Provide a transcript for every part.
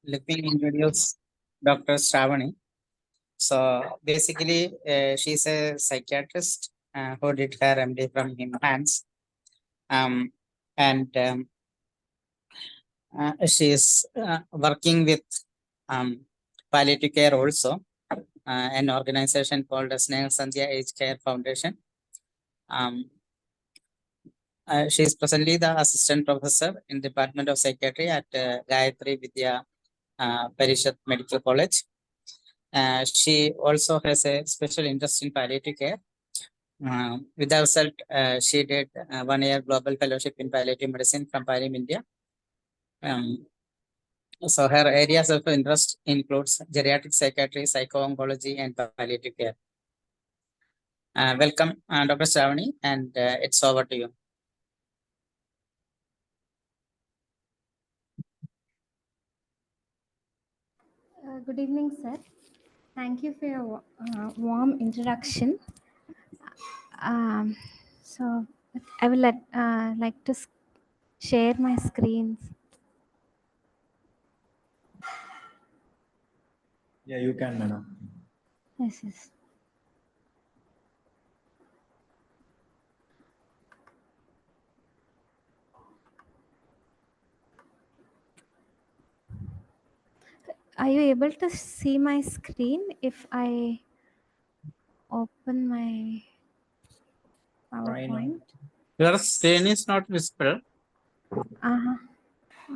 let me introduce Dr. Sravani. So basically, she's a psychiatrist who did her MD from HIMHANS. Um, and she is working with um, palliative care also, an organization called as Snehal Sandhya Age Care Foundation. She is presently the assistant professor in Department of Psychiatry at Gayatri Vidya Parishad Medical College. She also has a special interest in palliative care. With the result, she did 1 year global fellowship in palliative medicine from Pallium India. So her areas of interest includes geriatric psychiatry, psycho-oncology, and palliative care. Welcome, Dr. Sravani, and it's over to you. Good evening, sir. Thank you for your warm introduction. So I will like to share my screens. Yeah, you can, madam. Yes. Are you able to see my screen if I open my PowerPoint? Your screen is not visible.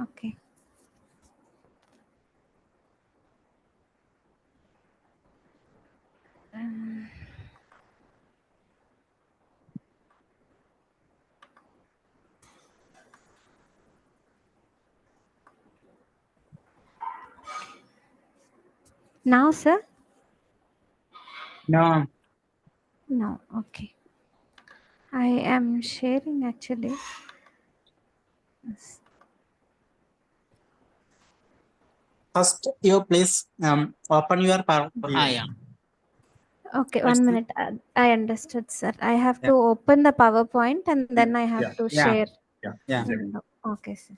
Okay. Now, sir? No. No. Okay. I am sharing actually. Yes. First, you please open your PowerPoint. Yeah. Okay, 1 minute. I understood, sir. I have to open the PowerPoint and then I have to share. Yeah. Okay, sir.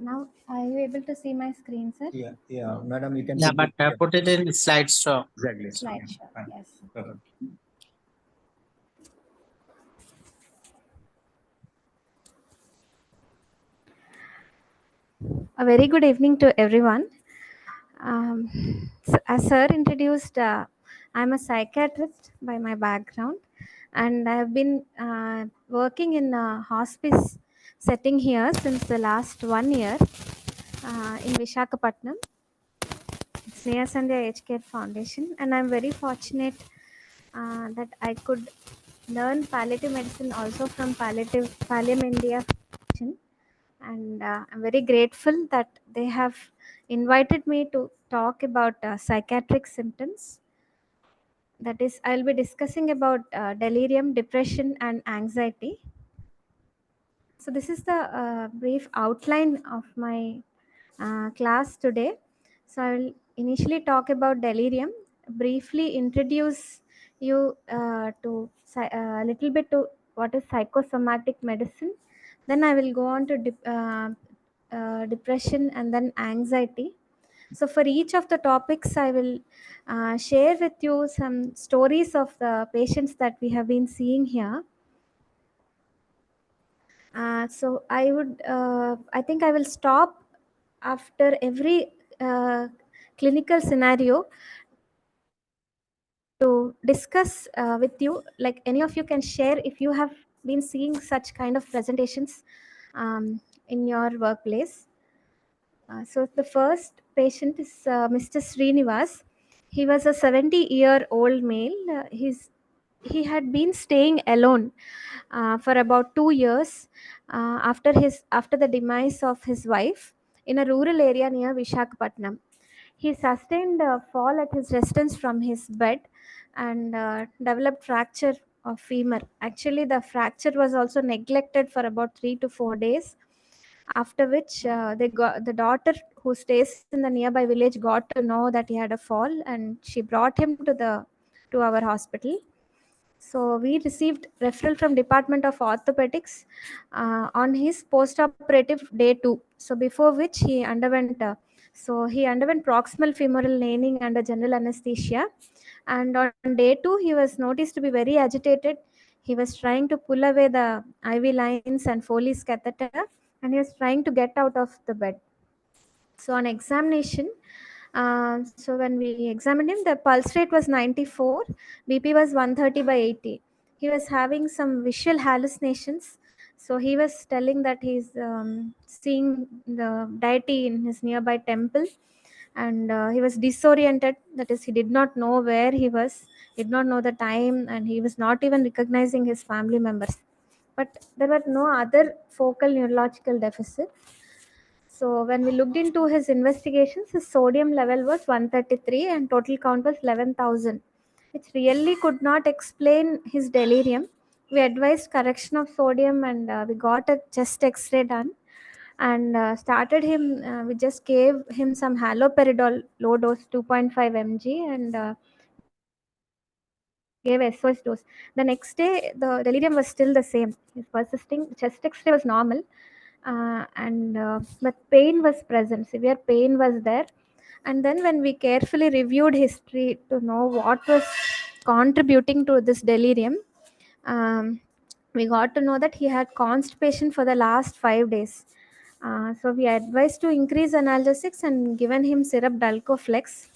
Now, are you able to see my screen, sir? Yeah, madam, you can. Yeah, but put it in slideshow. Exactly. Slideshow, yes. Perfect. A very good evening to everyone. As sir introduced, I'm a psychiatrist by my background, and I have been working in a hospice setting here since the last 1 year in Visakhapatnam. It's near Sandhya Age Care Foundation, and I'm very fortunate that I could learn palliative medicine also from Pallium India Foundation. And I'm very grateful that they have invited me to talk about psychiatric symptoms. That is, I'll be discussing about delirium, depression, and anxiety. So this is the brief outline of my class today. So I will initially talk about delirium, briefly introduce you to a little bit to what is psychosomatic medicine. Then I will go on to depression and then anxiety. So for each of the topics, I will share with you some stories of the patients that we have been seeing here. So I think I will stop after every clinical scenario to discuss with you. Like any of you can share if you have been seeing such kind of presentations in your workplace. So the first patient is Mr. Srinivas. He was a 70-year-old male. He had been staying alone for about 2 years after the demise of his wife in a rural area near Vishakhapatnam. He sustained a fall at his residence from his bed and developed fracture of femur. Actually, the fracture was also neglected for about 3 to 4 days. After which, the daughter who stays in the nearby village got to know that he had a fall, and she brought him to our hospital. So we received referral from Department of Orthopedics on his post-operative day 2. So before which he underwent proximal femoral laning under general anesthesia, and on day 2 he was noticed to be very agitated. He was trying to pull away the IV lines and Foley's catheter, and he was trying to get out of the bed. So on examination, so when we examined him, the pulse rate was 94, BP was 130/80. He was having some visual hallucinations. So he was telling that he's seeing the deity in his nearby temple, and he was disoriented. That is, he did not know where he was, did not know the time, and he was not even recognizing his family members. But there were no other focal neurological deficit. So when we looked into his investigations, his sodium level was 133 and total count was 11,000, which really could not explain his delirium. We advised correction of sodium, and we got a chest X-ray done, and we just gave him some haloperidol low dose 2.5 mg, and gave SOS dose. The next day, the delirium was still the same. His persisting chest X-ray was normal, but pain was present. Severe pain was there. And then when we carefully reviewed history to know what was contributing to this delirium, we got to know that he had constipation for the last 5 days. So we advised to increase analgesics and given him syrup Dalcoflex.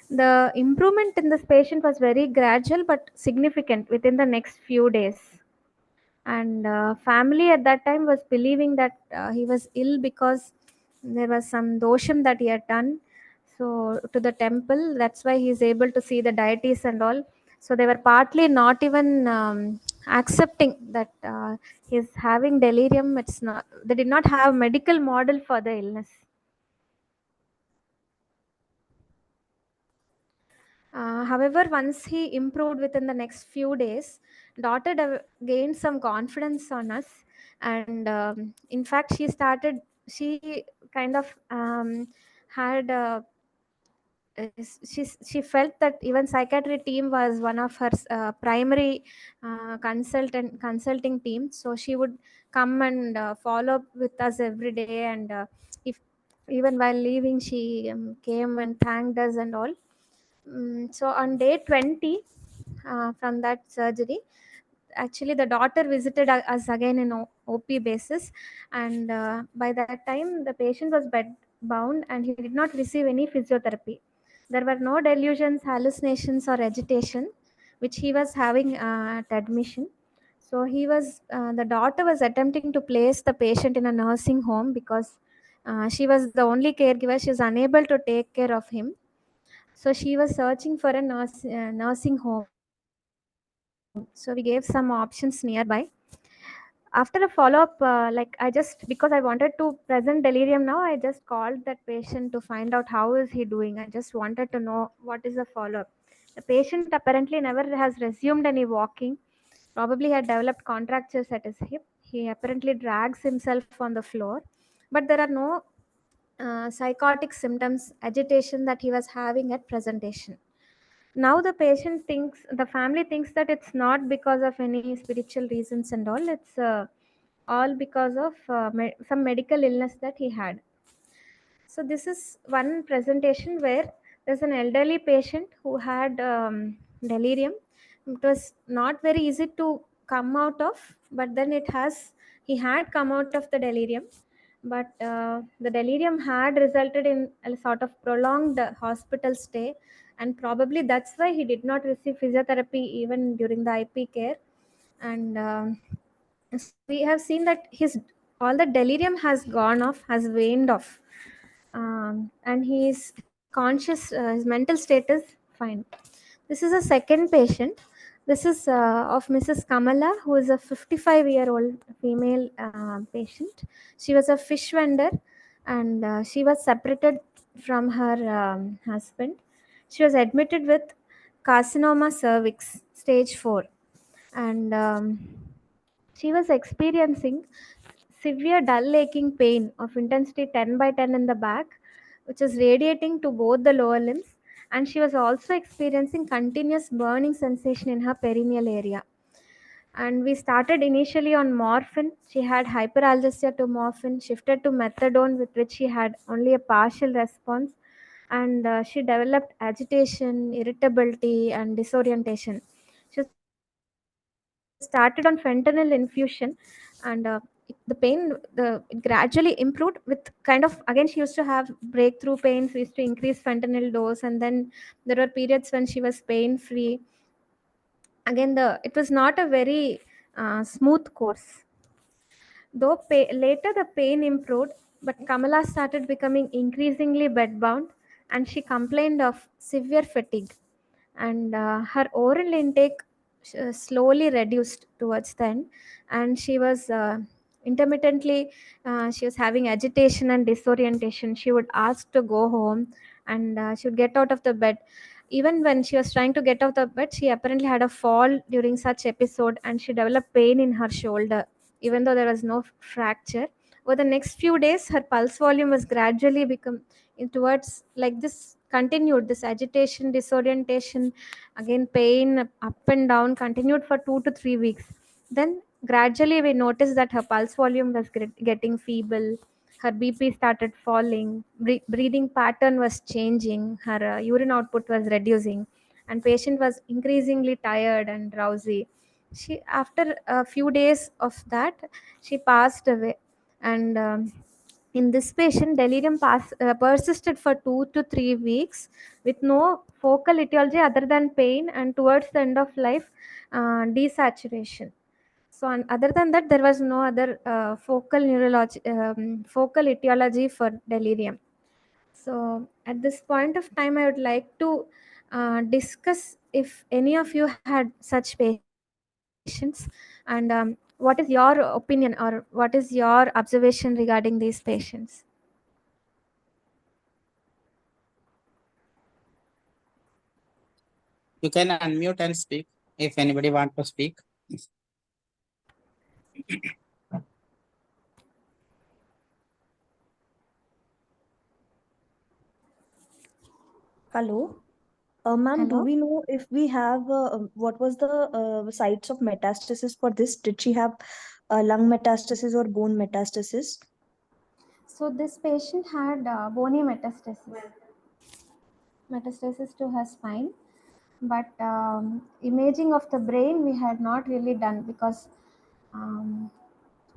The improvement in this patient was very gradual but significant within the next few days. And family at that time was believing that he was ill because there was some dosham that he had done so to the temple. That's why he is able to see the deities and all. So they were partly not even accepting that he's having delirium. It's not, they did not have medical model for the illness. However, once he improved within the next few days, daughter gained some confidence on us, and in fact, she kind of had. She felt that even psychiatry team was one of her primary consulting team. So she would come and follow up with us every day, and if even while leaving, she came and thanked us and all. So on day 20 from that surgery, actually the daughter visited us again in OP basis, and by that time the patient was bed bound and he did not receive any physiotherapy. There were no delusions, hallucinations, or agitation which he was having at admission. So the daughter was attempting to place the patient in a nursing home because she was the only caregiver. She was unable to take care of him. So she was searching for a nursing home. So we gave some options nearby. After a follow-up, because I wanted to present delirium now, I just called that patient to find out how is he doing. I just wanted to know what is the follow-up. The patient apparently never has resumed any walking. Probably had developed contractures at his hip. He apparently drags himself on the floor, but there are no psychotic symptoms, agitation that he was having at presentation. Now the family thinks that it's not because of any spiritual reasons and all. It's all because of some medical illness that he had. So this is one presentation where there's an elderly patient who had delirium. It was not very easy to come out of, but then he had come out of the delirium. but the delirium had resulted in a sort of prolonged hospital stay, and probably that's why he did not receive physiotherapy even during the IP care. And so we have seen that his all the delirium has gone off, has waned off, and his conscious, his mental state is fine. This is a second patient. This is of Mrs. Kamala, who is a 55-year-old female patient. She was a fish vendor, and she was separated from her husband. She was admitted with carcinoma cervix, stage 4, and she was experiencing severe dull aching pain of intensity 10 by 10 in the back, which is radiating to both the lower limbs, and she was also experiencing continuous burning sensation in her perineal area. And we started initially on morphine. She had hyperalgesia to morphine, shifted to methadone, with which she had only a partial response, and she developed agitation, irritability, and disorientation. She was started on fentanyl infusion, and the pain, it gradually improved with kind of, again, she used to have breakthrough pains. We used to increase fentanyl dose, and then there were periods when she was pain free. Again, the it was not a very smooth course. Though later the pain improved, but Kamala started becoming increasingly bedbound, and she complained of severe fatigue, and her oral intake slowly reduced towards the end, and she was intermittently, she was having agitation and disorientation. She would ask to go home, and she would get out of the bed. Even when she was trying to get out of the bed, she apparently had a fall during such episode, and she developed pain in her shoulder even though there was no fracture. Over the next few days, her pulse volume was gradually become towards, like, this continued, this agitation, disorientation, again pain up and down, continued for 2 to 3 weeks. Then gradually we noticed that her pulse volume was getting feeble, her BP started falling, breathing pattern was changing, her urine output was reducing, and patient was increasingly tired and drowsy. She, after a few days of that, she passed away. And in this patient, delirium persisted for 2 to 3 weeks with no focal etiology other than pain, and towards the end of life, desaturation. So, and other than that, there was no other focal etiology for delirium. So, at this point of time, I would like to discuss if any of you had such patients, and what is your opinion, or what is your observation regarding these patients? You can unmute and speak if anybody want to speak. Hello. Ma'am, do Hello. we know if we have what was the sites of metastasis for this? Did she have lung metastasis or bone metastasis? So, this patient had bony metastasis to her spine, but imaging of the brain we had not really done because um,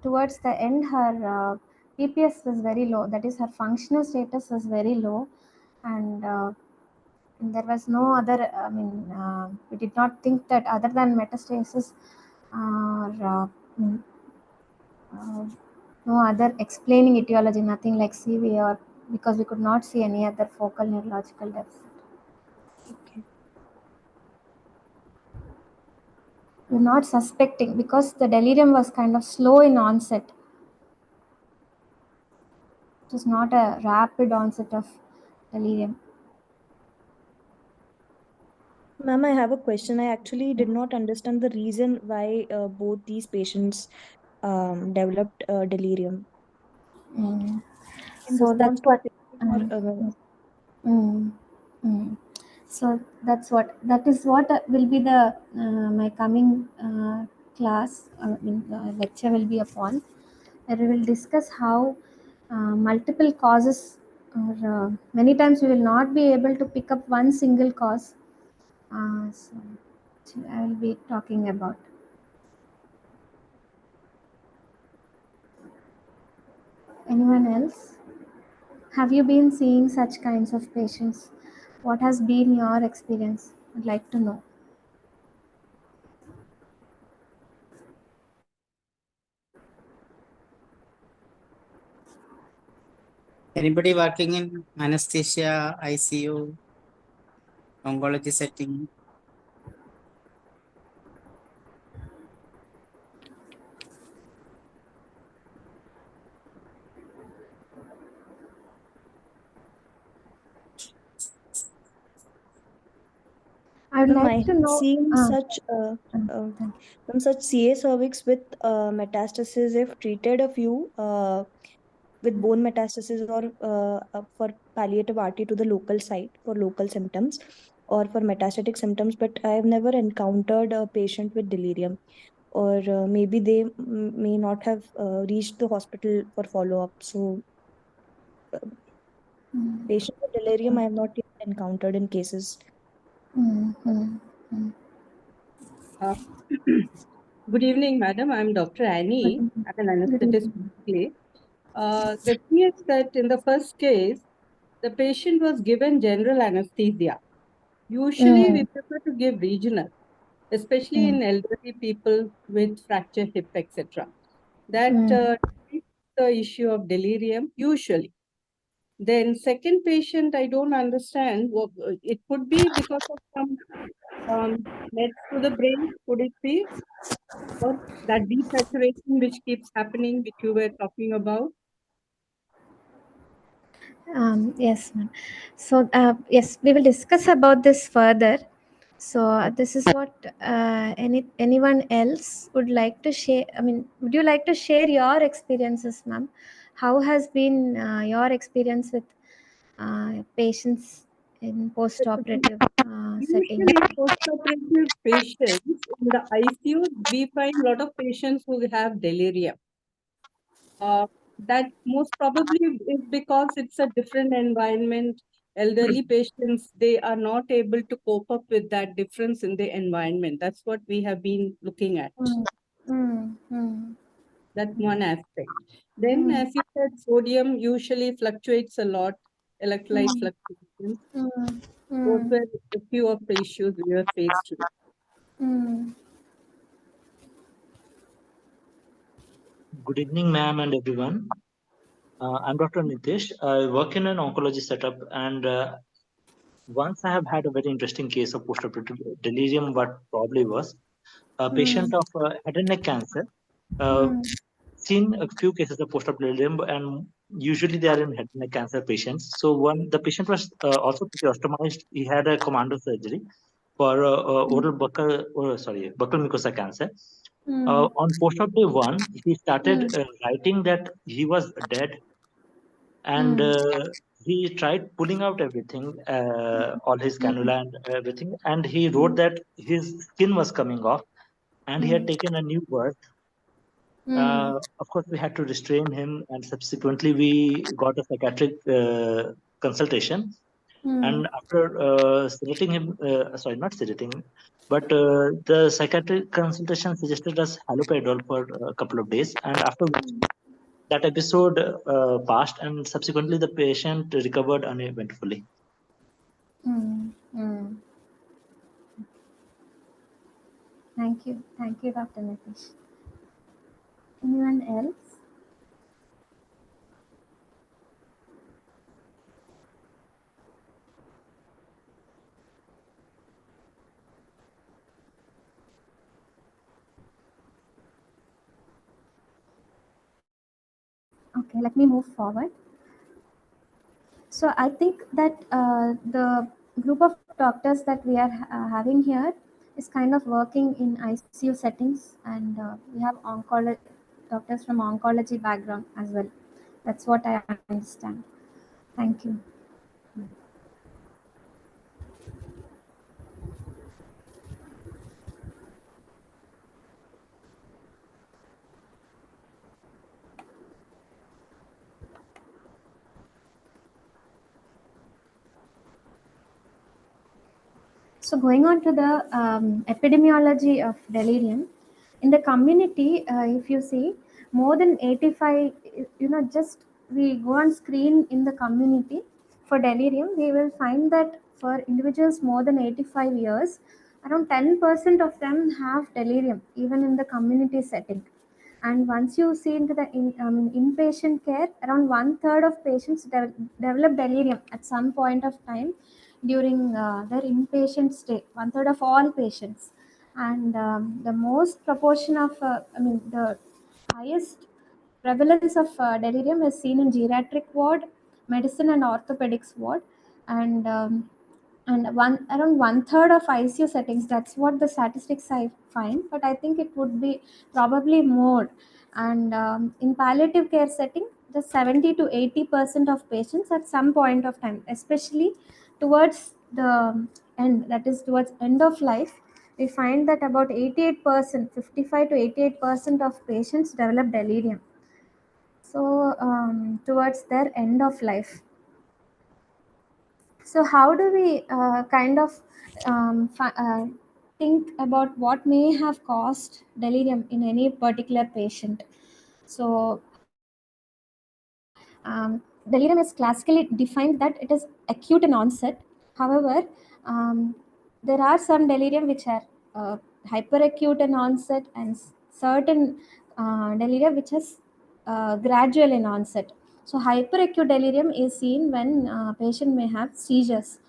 towards the end her PPS was very low, that is her functional status was very low, and there was no other, I mean, we did not think that other than metastasis or mm, uh, no other explaining etiology, nothing like CV, or because we could not see any other focal neurological deficit. Okay. We're not suspecting because the delirium was kind of slow in onset. It was not a rapid onset of delirium. Ma'am, I have a question. I actually did not understand the reason why both these patients developed delirium. Mm. In So response that's to what. fatigue or Mm, mm, mm. So that is what will be the my coming class, lecture will be upon, where we will discuss how multiple causes, or many times we will not be able to pick up one single cause. So I will be talking about. Anyone else? Have you been seeing such kinds of patients? What has been your experience? I'd like to know. Anybody working in anesthesia, ICU, oncology setting? I would Ma'am, I like to have know. seen such Thank you. from such CA cervix with metastasis. If treated a few with bone metastasis or for palliative RT to the local site for local symptoms or for metastatic symptoms, but I have never encountered a patient with delirium, or maybe they may not have reached the hospital for follow up. So, Mm, patient with delirium I have not yet encountered in cases. mm, mm, mm. Uh, Good evening, madam. I'm Dr. Annie. I'm an Good anesthetist. evening. Basically. The thing is that in the first case, the patient was given general anesthesia. Usually, we Mm, prefer to give regional, especially mm, in elderly people with fractured hip, etc. That mm, treats the issue of delirium usually. Then second patient, I don't understand. It could be because of some meds to the brain. Could it be? Or that desaturation which keeps happening, which you were talking about? yes, ma'am. So, yes, we will discuss about this further. So, this is what anyone else would like to share. I mean, would you like to share your experiences, ma'am? How has been your experience with patients in post-operative setting? Usually, post-operative patients in the ICU, we find a lot of patients who have delirium. That most probably is because it's a different environment. Elderly patients, they are not able to cope up with that difference in the environment. That's what we have been looking at. Mm, mm, mm, That's one aspect. Then, mm, as you said, sodium usually fluctuates a lot, electrolyte mm, fluctuations. mm, Those mm, were a few of the issues we were faced with. mm. Good evening, ma'am, and everyone. I'm Dr. Nitish. I work in an oncology setup, and once I have had a very interesting case of postoperative delirium. What probably was a patient of head and neck cancer. Uh, Seen a few cases of postoperative delirium, and usually they are in head and neck cancer patients. So the patient was also tracheostomized. He had a commando surgery for oral buccal mucosa cancer. On post-op day 1, he started writing that he was dead, and he tried pulling out everything, all his cannula and everything, and he wrote that his skin was coming off, and he had taken a new birth. Of course, we had to restrain him, and subsequently we got a psychiatric consultation. And after sedating him, sorry, not sedating, but the psychiatric consultation suggested us haloperidol for a couple of days, and after which that episode passed, and subsequently the patient recovered uneventfully. Thank you, Dr. Nitish. Anyone else? Okay, let me move forward. So I think that the group of doctors that we are having here is kind of working in ICU settings, and we have doctors from oncology background as well. That's what I understand. Thank you. So going on to the epidemiology of delirium in the community, if you see, more than 85, just we go on screen in the community for delirium, we will find that for individuals more than 85 years, around 10% of them have delirium, even in the community setting. And once you see into the inpatient care, around 1/3 of patients develop delirium at some point of time during their inpatient stay. 1/3 of all patients, and the most proportion of, the highest prevalence of delirium is seen in geriatric ward, medicine and orthopedics ward, and around 1/3 of ICU settings. That's what the statistics I find, but I think it would be probably more. And in palliative care setting, the 70 to 80% of patients at some point of time, especially towards the end, that is towards end of life, we find that about 88%, 55 to 88% of patients develop delirium. So towards their end of life. So how do we think about what may have caused delirium in any particular patient? So delirium is classically defined that it is acute in onset. However, there are some delirium which are hyperacute in onset, and certain delirium which is gradual in onset. So hyperacute delirium is seen when patient may have seizures.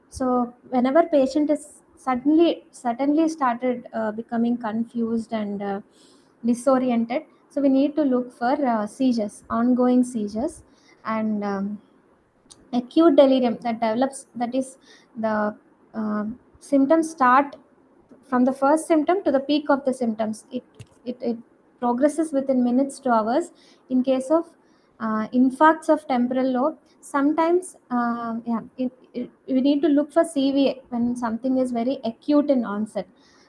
So whenever patient is suddenly started becoming confused and disoriented, so we need to look for seizures, ongoing seizures. And acute delirium that develops, that is the symptoms start from the first symptom to the peak of the symptoms. It progresses within minutes to hours. In case of infarcts of temporal lobe, sometimes we need to look for CVA when something is very acute in onset.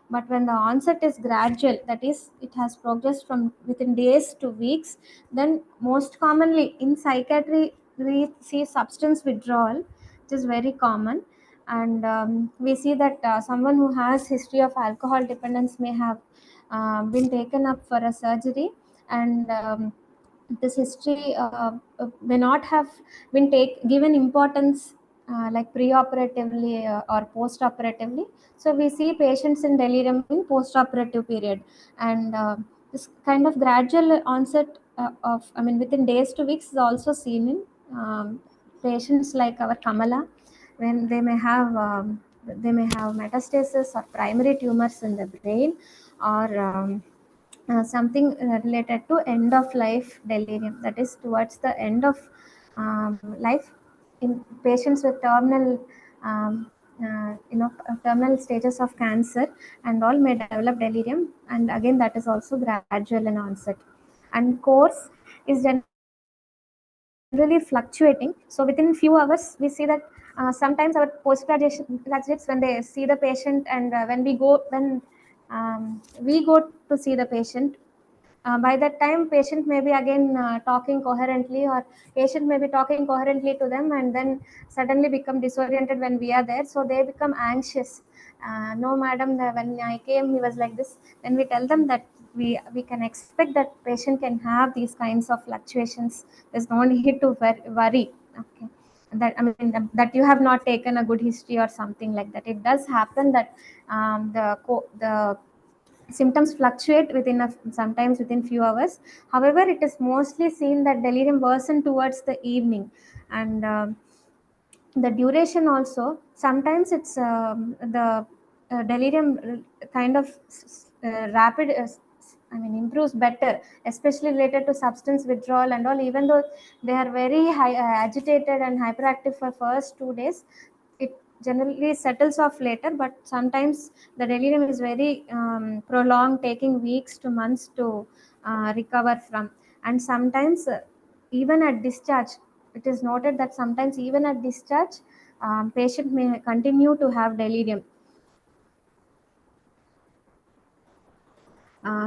But when the onset is gradual, that is it has progressed from within days to weeks, then most commonly in psychiatry we see substance withdrawal, which is very common. And we see that someone who has history of alcohol dependence may have been taken up for a surgery, and this history may not have been given importance like preoperatively or post-operatively. So we see patients in delirium in post-operative period, and this kind of gradual onset of, within days to weeks is also seen in patients like our Kamala, when they may have metastasis or primary tumors in the brain, or something related to end of life delirium, that is towards the end of life. In patients with terminal terminal stages of cancer and all may develop delirium, and again that is also gradual in onset. And course is generally fluctuating. So within few hours, we see that sometimes our graduates, when they see the patient, and when we go to see the patient, by that time patient may be again talking coherently, or patient may be talking coherently to them, and then suddenly become disoriented when we are there. So they become anxious. No madam, when I came he was like this. Then we tell them that we can expect that patient can have these kinds of fluctuations. There's no need to worry. Okay, that you have not taken a good history or something like that. It does happen that the symptoms fluctuate sometimes within few hours. However, it is mostly seen that delirium worsen towards the evening, and the duration also, sometimes it's the delirium kind of rapid improves better, especially related to substance withdrawal and all. Even though they are very agitated and hyperactive for first 2 days, it generally settles off later. But sometimes the delirium is very prolonged, taking weeks to months to recover from. And sometimes even at discharge, it is noted that sometimes even at discharge, patient may continue to have delirium.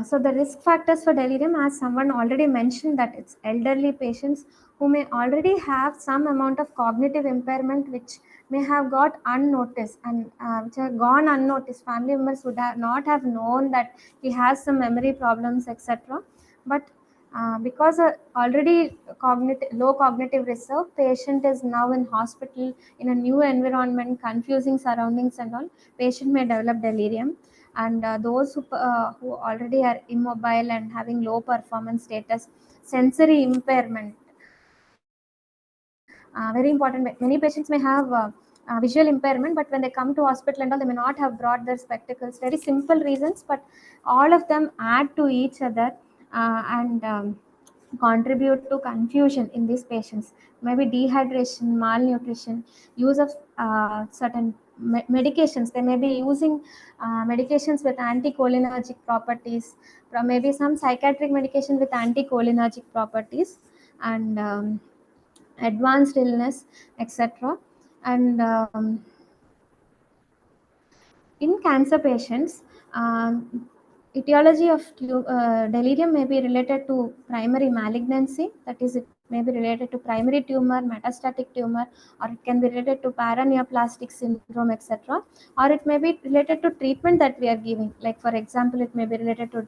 So the risk factors for delirium, as someone already mentioned, that it's elderly patients who may already have some amount of cognitive impairment, which may have got unnoticed, and which have gone unnoticed. Family members would not have known that he has some memory problems, etc. But Because already low cognitive reserve, patient is now in hospital in a new environment, confusing surroundings and all, patient may develop delirium. And those who already are immobile and having low performance status, sensory impairment, very important. Many patients may have visual impairment, but when they come to hospital and all, they may not have brought their spectacles. Very simple reasons, but all of them add to each other and contribute to confusion in these patients. Maybe dehydration, malnutrition, use of certain medications. They may be using medications with anticholinergic properties, maybe some psychiatric medication with anticholinergic properties, and advanced illness, etc. And in cancer patients, etiology of delirium may be related to primary malignancy, that is, it may be related to primary tumor, metastatic tumor, or it can be related to paraneoplastic syndrome, etc. Or it may be related to treatment that we are giving. Like, for example, it may be related to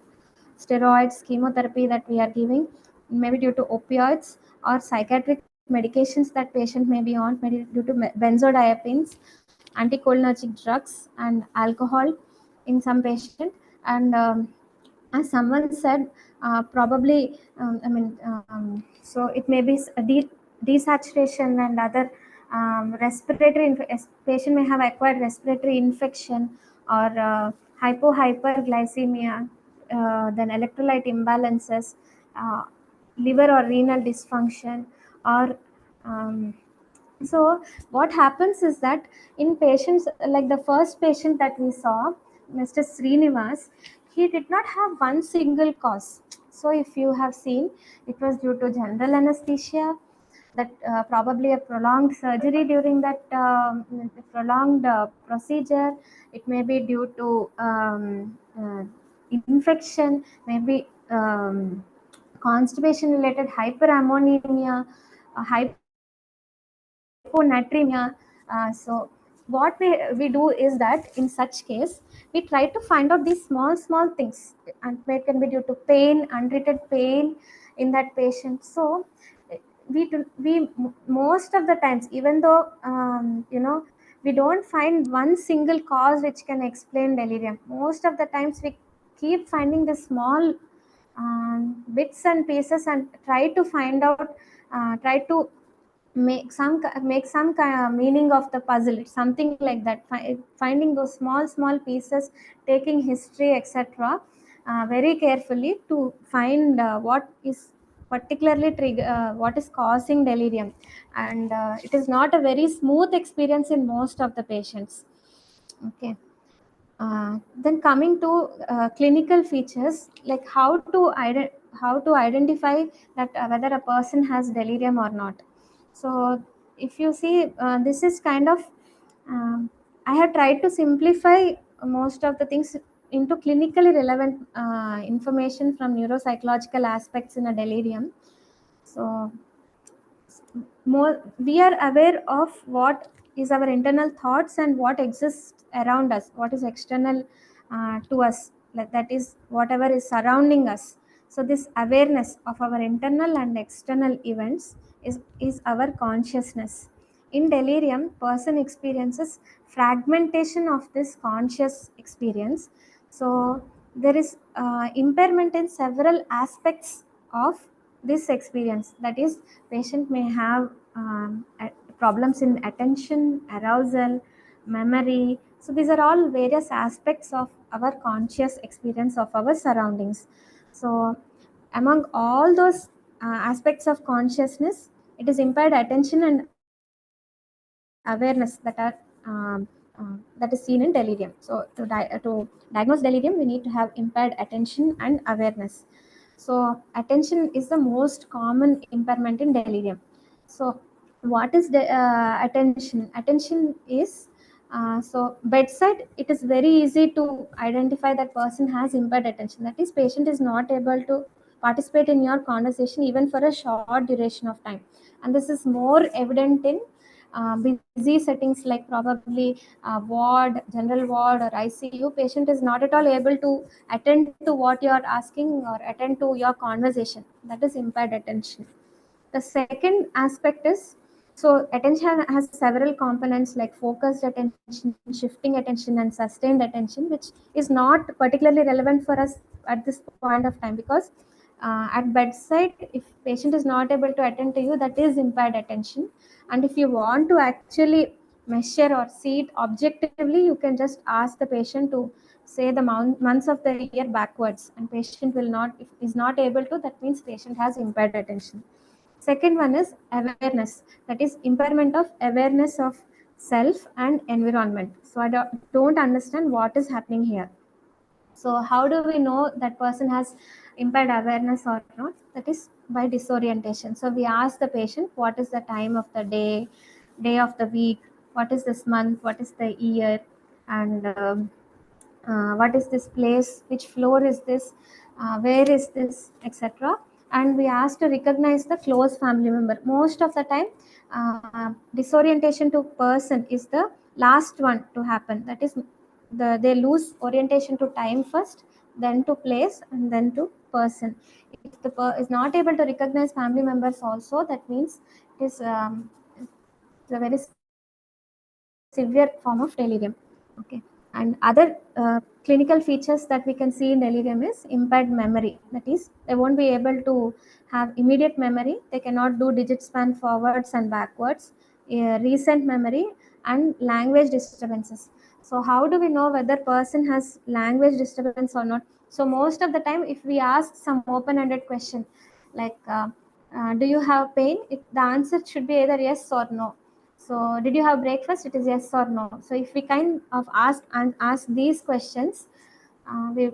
steroids, chemotherapy that we are giving, maybe due to opioids or psychiatric medications that patient may be on, maybe due to benzodiazepines, anticholinergic drugs, and alcohol in some patient. And as someone said, probably so it may be desaturation and other respiratory patient may have acquired respiratory infection, or hyperglycemia, then electrolyte imbalances, uh, liver or renal dysfunction, or so what happens is that in patients, like the first patient that we saw, Mr. Srinivas, he did not have one single cause. So if you have seen, it was due to general anesthesia, that probably a prolonged surgery during that prolonged procedure. It may be due to infection, maybe constipation related hyperammonemia, hyponatremia. So what we do is that in such case, we try to find out these small things, and it can be due to pain, untreated pain in that patient. So we most of the times, even though we don't find one single cause which can explain delirium, most of the times we keep finding the small bits and pieces and try to find out, try to make some kind of meaning of the puzzle. It's something like that, finding those small pieces, taking history, etc., very carefully to find what is particularly what is causing delirium. And it is not a very smooth experience in most of the patients. Okay. Then coming to clinical features, like how to identify that whether a person has delirium or not. So if you see, this is kind of I have tried to simplify most of the things into clinically relevant information from neuropsychological aspects in a delirium. So more we are aware of what is our internal thoughts and what exists around us, what is external to us, like that is whatever is surrounding us. So this awareness of our internal and external events is our consciousness. In delirium, person experiences fragmentation of this conscious experience. So there is impairment in several aspects of this experience. That is, patient may have problems in attention, arousal, memory. So these are all various aspects of our conscious experience of our surroundings. So among all those aspects of consciousness, it is impaired attention and awareness that are that is seen in delirium. So to diagnose delirium, we need to have impaired attention and awareness. So attention is the most common impairment in delirium. So what is the attention? Attention is so bedside, it is very easy to identify that person has impaired attention. That is, patient is not able to participate in your conversation even for a short duration of time. And this is more evident in busy settings like probably ward, general ward or ICU, patient is not at all able to attend to what you are asking or attend to your conversation. That is impaired attention. The second aspect is, so attention has several components like focused attention, shifting attention, and sustained attention, which is not particularly relevant for us at this point of time, because at bedside, if patient is not able to attend to you, that is impaired attention. And if you want to actually measure or see it objectively, you can just ask the patient to say the months of the year backwards, and patient will not, if is not able to, that means patient has impaired attention. Second one is awareness, that is impairment of awareness of self and environment. So I don't understand what is happening here. So how do we know that person has impaired awareness or not? That is by disorientation. So we ask the patient, what is the time of the day of the week, what is this month, what is the year, and what is this place, which floor is this, where is this, etc. And we ask to recognize the close family member. Most of the time, disorientation to person is the last one to happen. That is, they lose orientation to time first, then to place, and then to person. If the is not able to recognize family members also, that means it is it's a very severe form of delirium. Okay. And other clinical features that we can see in delirium is impaired memory. That is, they won't be able to have immediate memory. They cannot do digit span forwards and backwards, recent memory, and language disturbances. So how do we know whether person has language disturbance or not? So most of the time, if we ask some open-ended question like, do you have pain? The answer should be either yes or no. So did you have breakfast? It is yes or no. So if we kind of ask these questions, we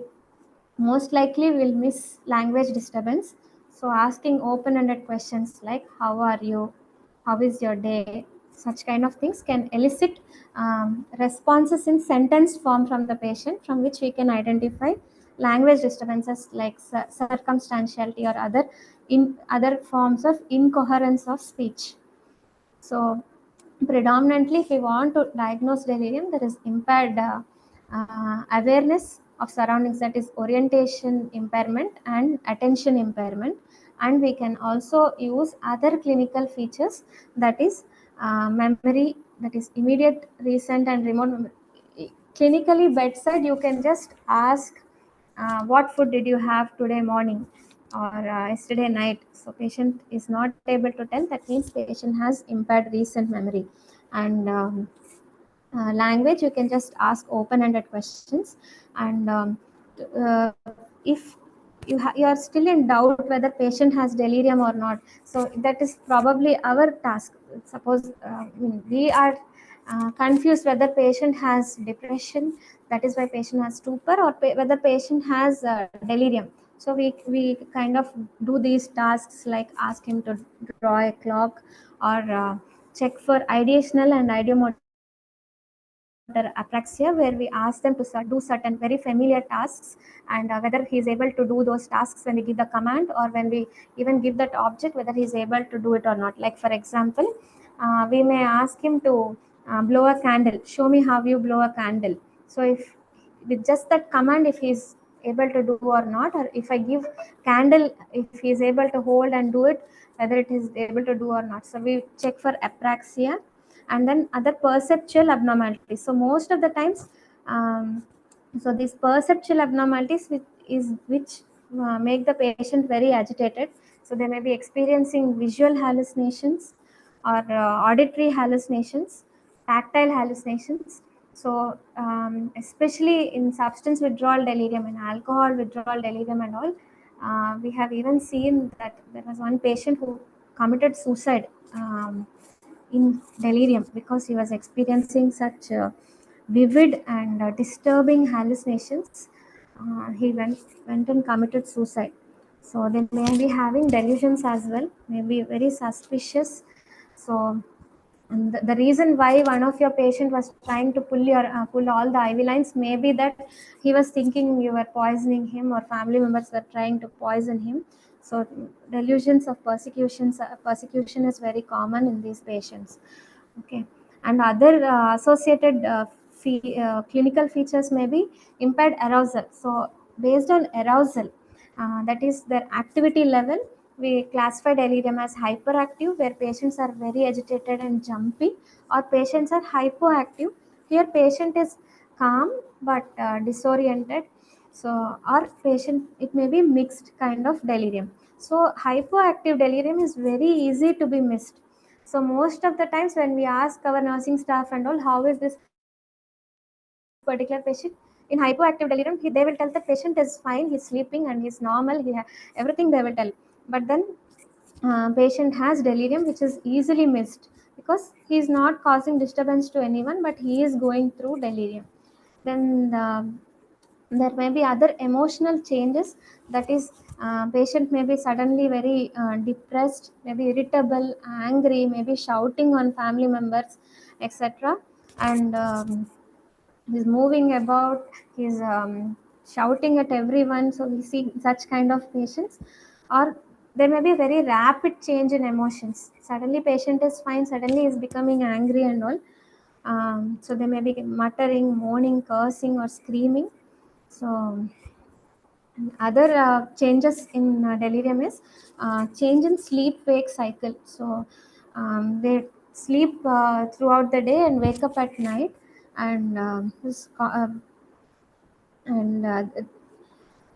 most likely will miss language disturbance. So asking open-ended questions like, how are you? How is your day? Such kind of things can elicit responses in sentence form from the patient, from which we can identify language disturbances like circumstantiality or other forms of incoherence of speech. So predominantly, if we want to diagnose delirium, there is impaired awareness of surroundings, that is orientation impairment and attention impairment. And we can also use other clinical features, that is memory, that is immediate, recent, and remote memory. Clinically, bedside, you can just ask, what food did you have today morning or yesterday night? So patient is not able to tell, that means patient has impaired recent memory. And language, you can just ask open-ended questions. And uh, if you are still in doubt whether patient has delirium or not, so that is probably our task. Suppose we are confused whether patient has depression, that is why patient has stupor, or whether patient has delirium. So we kind of do these tasks like ask him to draw a clock, or check for ideational and ideomotor apraxia, where we ask them to do certain very familiar tasks, and whether he is able to do those tasks when we give the command, or when we even give that object, whether he is able to do it or not. Like for example, we may ask him to blow a candle. Show me how you blow a candle. So if with just that command, if he is able to do or not, or if I give candle, if he is able to hold and do it, whether it is able to do or not. So we check for apraxia. And then other perceptual abnormalities. So most of the times, so these perceptual abnormalities which make the patient very agitated. So they may be experiencing visual hallucinations, or auditory hallucinations, tactile hallucinations. So especially in substance withdrawal delirium and alcohol withdrawal delirium and all, we have even seen that there was one patient who committed suicide in delirium because he was experiencing such vivid and disturbing hallucinations. He went and committed suicide. So they may be having delusions as well, may be very suspicious. So and the reason why one of your patient was trying to pull all the IV lines may be that he was thinking you were poisoning him, or family members were trying to poison him. So delusions of persecution is very common in these patients. Okay, and other associated clinical features may be impaired arousal. So based on arousal, that is their activity level, we classify delirium as hyperactive, where patients are very agitated and jumpy, or patients are hypoactive. Here patient is calm but disoriented. So or patient, it may be mixed kind of delirium. So hypoactive delirium is very easy to be missed. So most of the times when we ask our nursing staff and all, how is this particular patient in hypoactive delirium, they will tell the patient is fine, he's sleeping and he's normal, everything they will tell. But then patient has delirium which is easily missed because he is not causing disturbance to anyone, but he is going through delirium. Then there may be other emotional changes, that is patient may be suddenly very depressed, maybe irritable, angry, maybe shouting on family members, etc. And he's moving about, he's shouting at everyone. So we see such kind of patients. Or there may be very rapid change in emotions, suddenly patient is fine, suddenly is becoming angry and all. So they may be muttering, moaning, cursing or screaming. So other changes in delirium is change in sleep wake cycle. So they sleep throughout the day and wake up at night. And and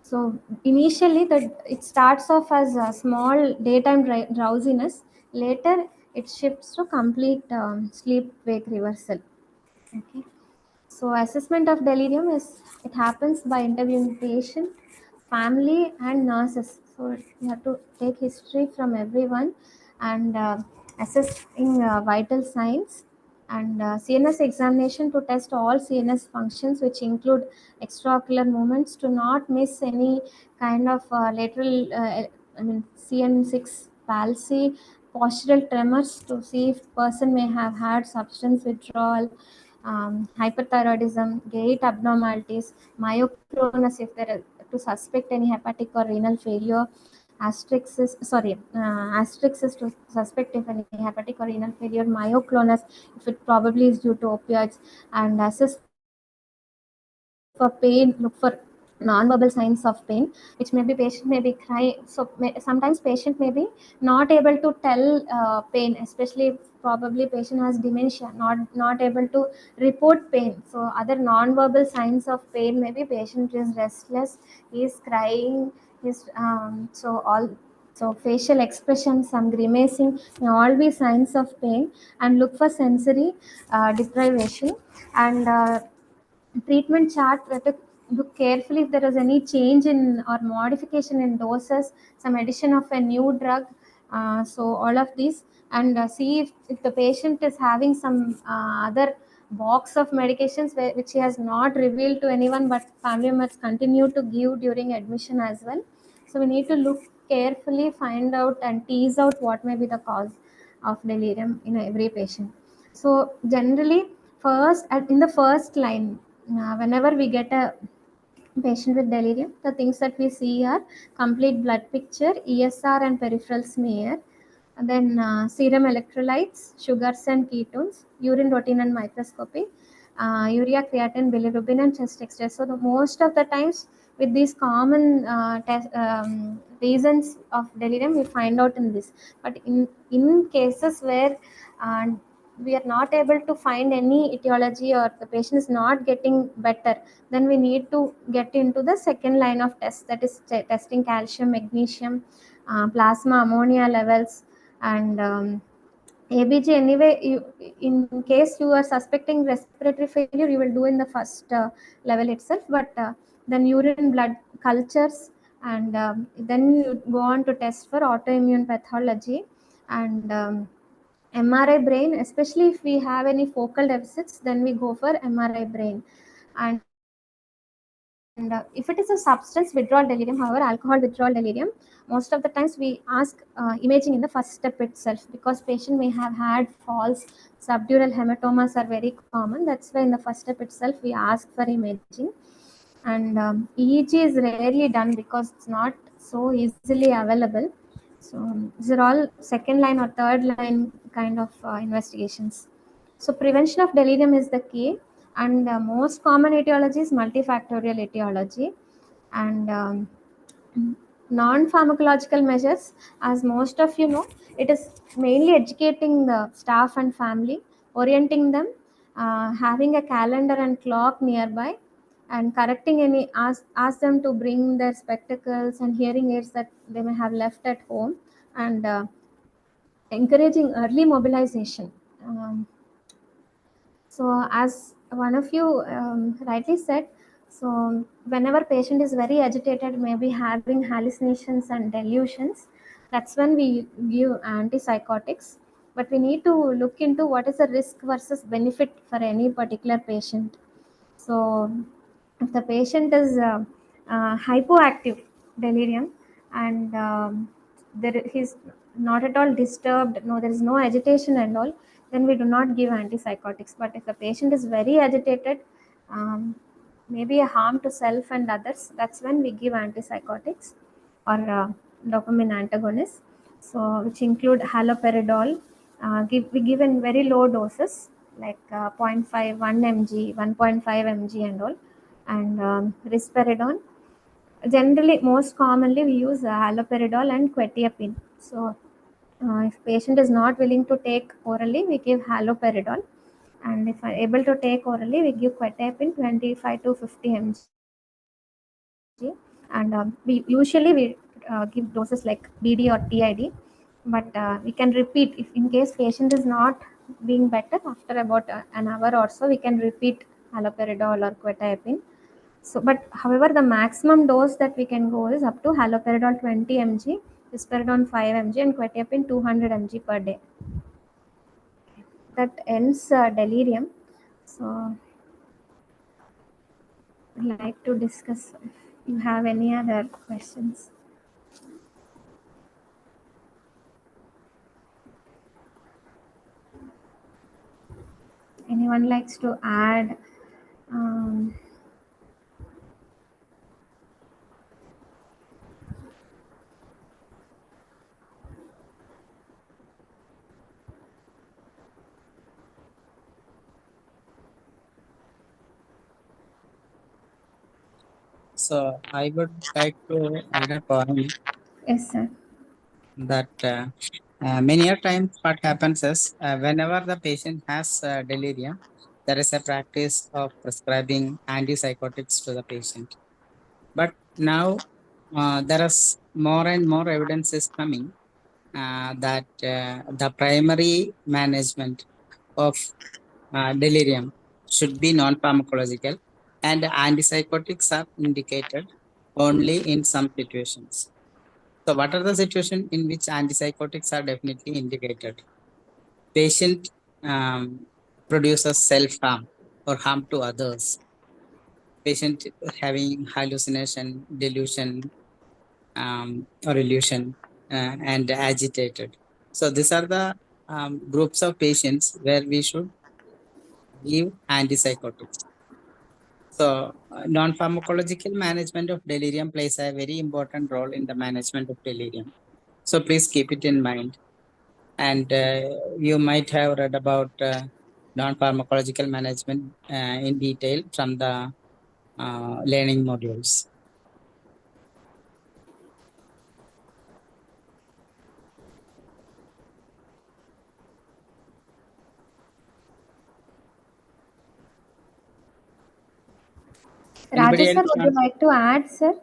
so initially that it starts off as a small daytime drowsiness, later it shifts to complete sleep wake reversal. Okay. So assessment of delirium is, it happens by interviewing patient, family and nurses. So you have to take history from everyone and assessing vital signs, and CNS examination to test all CNS functions, which include extraocular movements, to not miss any kind of lateral, CN6 palsy, postural tremors, to see if person may have had substance withdrawal, hyperthyroidism, gait abnormalities, myoclonus if there is, to suspect any hepatic or renal failure, asterisk is to suspect if any hepatic or renal failure, myoclonus if it probably is due to opioids, and assess for pain, look for non-verbal signs of pain, which may be patient may be cry. So sometimes patient may be not able to tell pain, especially if probably patient has dementia, not able to report pain. So other non-verbal signs of pain may be patient is restless, he is crying, is so facial expression, some grimacing may all be signs of pain. And look for sensory deprivation. And treatment chart, we have to look carefully if there is any change in or modification in doses, some addition of a new drug. So all of these, and see if the patient is having some other box of medications which he has not revealed to anyone, but family members continue to give during admission as well. So we need to look carefully, find out and tease out what may be the cause of delirium in every patient. So generally, in the first line, whenever we get a patient with delirium, the things that we see are complete blood picture, ESR and peripheral smear, and then serum electrolytes, sugars and ketones, urine routine and microscopy, urea, creatinine, bilirubin and chest X-ray. So most of the times with these common reasons of delirium, we find out in this. But in cases where uh, we are not able to find any etiology or the patient is not getting better, then we need to get into the second line of test, that is testing calcium, magnesium, plasma ammonia levels, and ABG. Anyway, in case you are suspecting respiratory failure, you will do in the first level itself, but then urine blood cultures, and then you go on to test for autoimmune pathology. And MRI brain, especially if we have any focal deficits, then we go for MRI brain. And if it is a substance withdrawal delirium, however, alcohol withdrawal delirium, most of the times we ask imaging in the first step itself, because patient may have had falls, subdural hematomas are very common. That's why in the first step itself we ask for imaging. And EEG is rarely done because it's not so easily available. So these are all second line or third line kind of investigations. So prevention of delirium is the key, and most common etiology is multifactorial etiology. And non-pharmacological measures, as most of you know, it is mainly educating the staff and family, orienting them, having a calendar and clock nearby, and correcting any, ask them to bring their spectacles and hearing aids that they may have left at home, and encouraging early mobilization. So as one of you rightly said, so whenever patient is very agitated, maybe having hallucinations and delusions, that's when we give antipsychotics. But we need to look into what is the risk versus benefit for any particular patient. So if the patient is hypoactive delirium, and he's not at all disturbed, no, there is no agitation and all, then we do not give antipsychotics. But if the patient is very agitated, maybe a harm to self and others, that's when we give antipsychotics or dopamine antagonists. So which include haloperidol. We give in very low doses like 0.5, 1 mg, 1.5 mg and all, and risperidone. Generally, most commonly we use haloperidol and quetiapine. So if patient is not willing to take orally, we give haloperidol, and if able to take orally, we give quetiapine 25 to 50 mg. And we usually give doses like BD or TID, but we can repeat if in case patient is not being better after about an hour or so, we can repeat haloperidol or quetiapine. So, but however, the maximum dose that we can go is up to haloperidol 20 mg, risperidone 5 mg, and quetiapine 200 mg per day. That ends delirium. So, I'd like to discuss if you have any other questions. Anyone likes to add? So I would like to add a point Yes, sir. that many a times what happens is whenever the patient has delirium, there is a practice of prescribing antipsychotics to the patient. But now there is more and more evidence is coming that the primary management of delirium should be non-pharmacological, and antipsychotics are indicated only in some situations. So what are the situations in which antipsychotics are definitely indicated? Patient produces self-harm or harm to others. Patient having hallucination, delusion, or illusion, and agitated. So these are the groups of patients where we should give antipsychotics. So non-pharmacological management of delirium plays a very important role in the management of delirium. So please keep it in mind. And you might have read about non-pharmacological management in detail from the learning modules. Anybody Raju sir, else would you want? like to add, sir?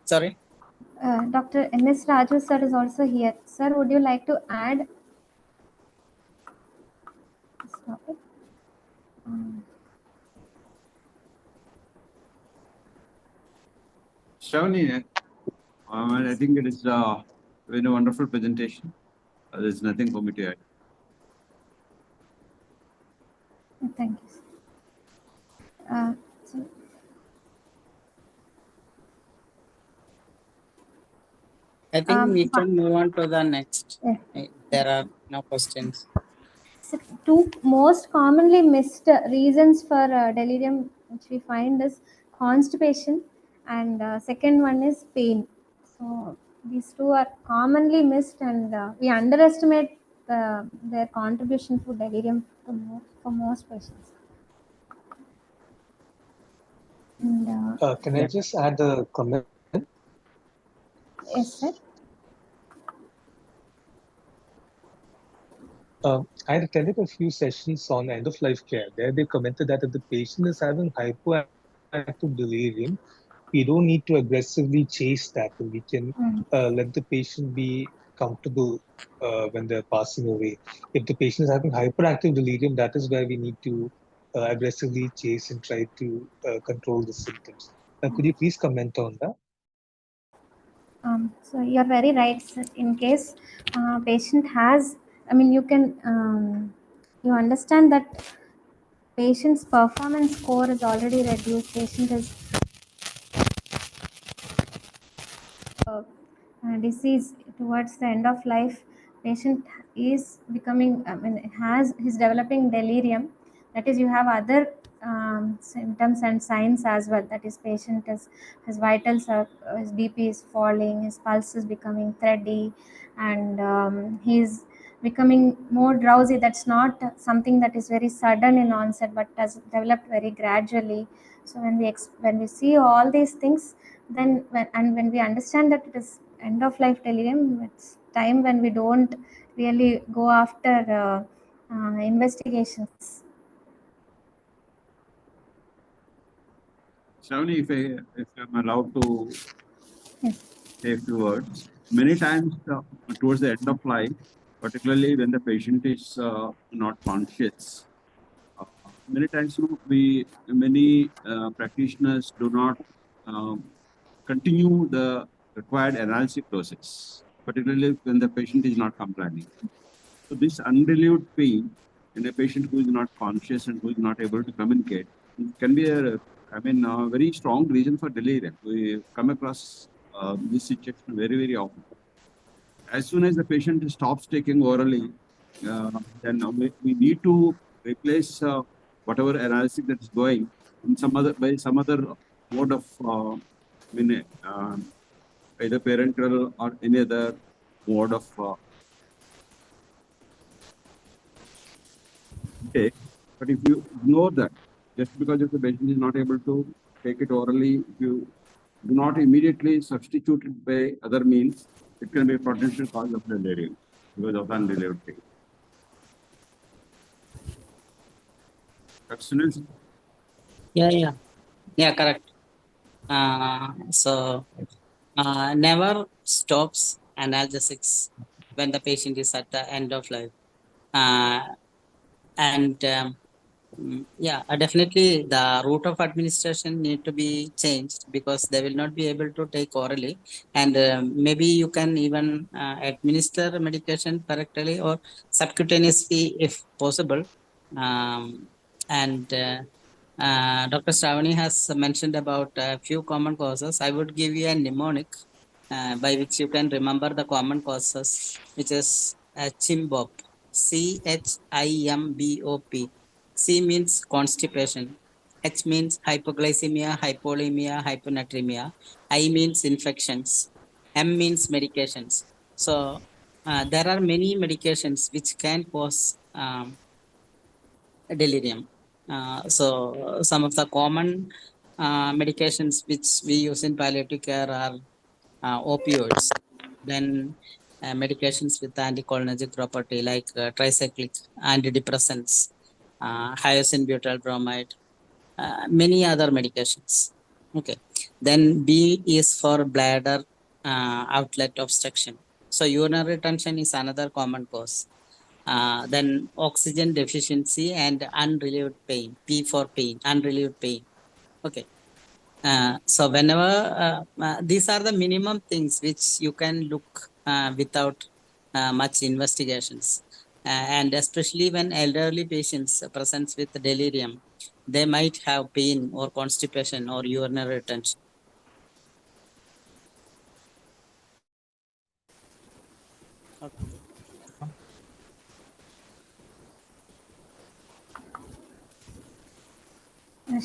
Sorry. Dr. N.S. Raju sir is also here. Sir, would you like to add? Stop it. Sravani, I think it is a very wonderful presentation. There's nothing for me to add. Thank you, sir. So, I think we can move on to the next. yeah. There are no questions. So two most commonly missed reasons for delirium, which we find is constipation, and second one is pain. So these two are commonly missed, and we underestimate their contribution to delirium for most patients. And Can I just add a comment? yes, sir. I attended a few sessions on end of life care. There they commented that if the patient is having hypoactive delirium, we don't need to aggressively chase that, and we can let the patient be comfortable when they're passing away. If the patient is having hyperactive delirium, that is where we need to aggressively chase and try to control the symptoms. Could you please comment on that? So you're very right, sir. In case patient has, I mean, you can you understand that patient's performance score is already reduced. Patient is disease towards the end of life. Patient is becoming, I mean, he's developing delirium. That is, you have other symptoms and signs as well. That is, patient his vitals are, his BP is falling, his pulse is becoming thready, and he's becoming more drowsy. That's not something that is very sudden in onset, but has developed very gradually. So when we see all these things, then when we understand that it is end of life delirium, it's time when we don't really go after investigations. Sravani, if I'm allowed to Yes. say a few words, many times towards the end of life, particularly when the patient is not conscious, many times many practitioners do not continue the required analgesic doses, particularly when the patient is not complaining. So this unrelieved pain in a patient who is not conscious and who is not able to communicate can be a very strong reason for delirium. We come across this situation very, very often. As soon as the patient stops taking orally, then we need to replace whatever analgesic that is going in some other mode of either parenteral or any other mode of take. But if you ignore that, just because if the patient is not able to take it orally, if you do not immediately substitute it by other means, it can be a potential cause of delirium because of unrelieved pain. Yeah, correct. So never stops analgesics when the patient is at the end of life. Definitely the route of administration need to be changed because they will not be able to take orally, and maybe you can even administer medication correctly or subcutaneously if possible. Dr. Sravani has mentioned about a few common causes. I would give you a mnemonic by which you can remember the common causes, which is CHIMBOP, CHIMBOP. C means constipation. H means hypoglycemia, hypolemia, hyponatremia. I means infections. M means medications. So there are many medications which can cause delirium. So some of the common medications which we use in palliative care are opioids, then medications with anticholinergic property like tricyclic antidepressants, hyoscine butyl bromide, many other medications. Okay, then B is for bladder outlet obstruction. So urinary retention is another common cause. Then oxygen deficiency and unrelieved pain. P for pain, unrelieved pain. Okay. So whenever these are the minimum things which you can look without much investigations, and especially when elderly patients presents with delirium, they might have pain or constipation or urinary retention.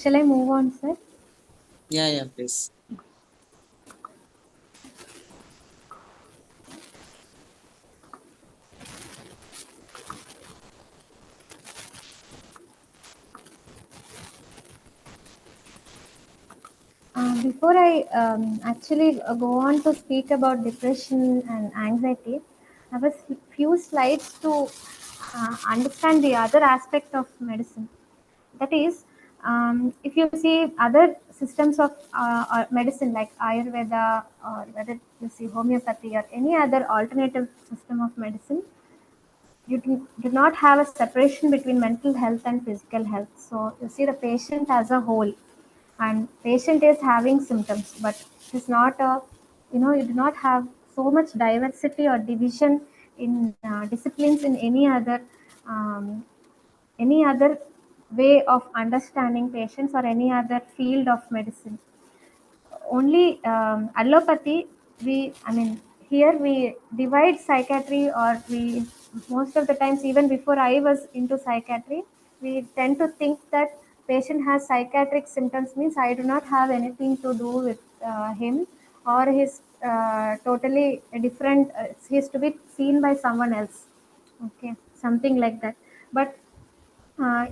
Shall I move on, sir? Yeah, please. Before I actually go on to speak about depression and anxiety, I have a few slides to understand the other aspect of medicine. That is, if you see other systems of medicine like Ayurveda, or whether you see homeopathy or any other alternative system of medicine, you do not have a separation between mental health and physical health. So you see the patient as a whole, and patient is having symptoms, but it is not a, you do not have so much diversity or division in disciplines in any other way of understanding patients or any other field of medicine. Only allopathy, here we divide psychiatry, or we, most of the times, even before I was into psychiatry, we tend to think that patient has psychiatric symptoms means I do not have anything to do with him, or his totally different, he is to be seen by someone else, okay, something like that. But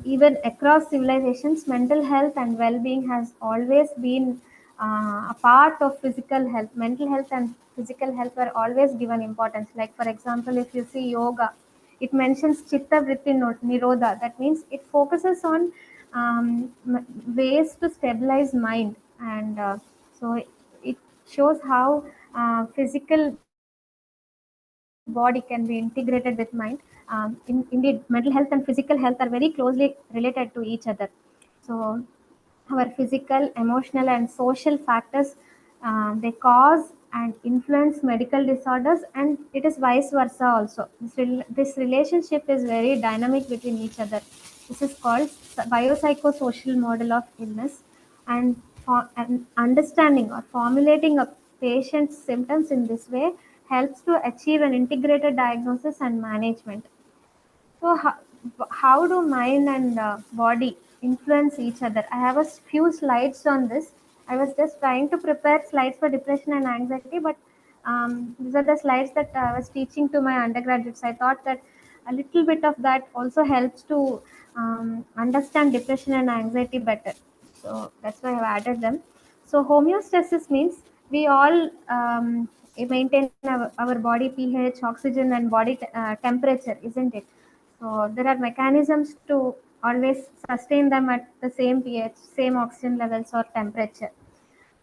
even across civilizations, mental health and well-being has always been a part of physical health. Mental health and physical health were always given importance. Like, for example, if you see yoga, it mentions chitta vritti nirodha. That means it focuses on ways to stabilize mind, and so it shows how physical body can be integrated with mind. Indeed, mental health and physical health are very closely related to each other. So, our physical, emotional, and social factors, they cause and influence medical disorders, and it is vice versa also. This relationship is very dynamic between each other. This is called biopsychosocial model of illness, and and understanding or formulating a patient's symptoms in this way helps to achieve an integrated diagnosis and management. So, how do mind and body influence each other? I have a few slides on this. I was just trying to prepare slides for depression and anxiety, but these are the slides that I was teaching to my undergraduates. I thought that a little bit of that also helps to understand depression and anxiety better. So that's why I've added them. So homeostasis means we all maintain our body pH, oxygen, and body temperature, isn't it? So there are mechanisms to always sustain them at the same pH, same oxygen levels or temperature.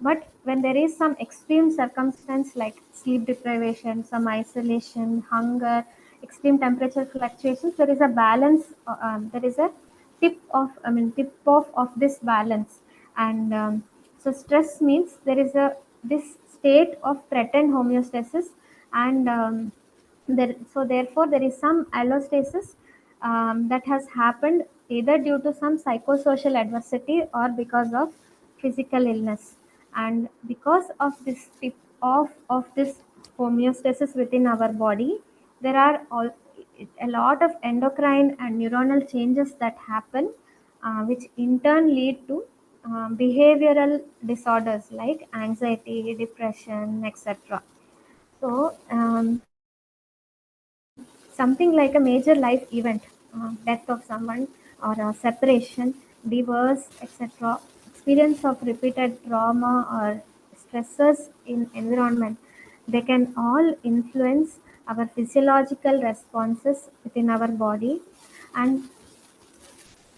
But when there is some extreme circumstance like sleep deprivation, some isolation, hunger, extreme temperature fluctuations, there is a balance. There is a tip off of this balance, and so stress means there is a this state of threatened homeostasis, and so therefore there is some allostasis that has happened either due to some psychosocial adversity or because of physical illness. And because of this tip off of this homeostasis within our body, there are a lot of endocrine and neuronal changes that happen, which in turn lead to behavioral disorders like anxiety, depression, etc. So something like a major life event, death of someone, or a separation, divorce, etc., experience of repeated trauma or stressors in environment, they can all influence our physiological responses within our body. And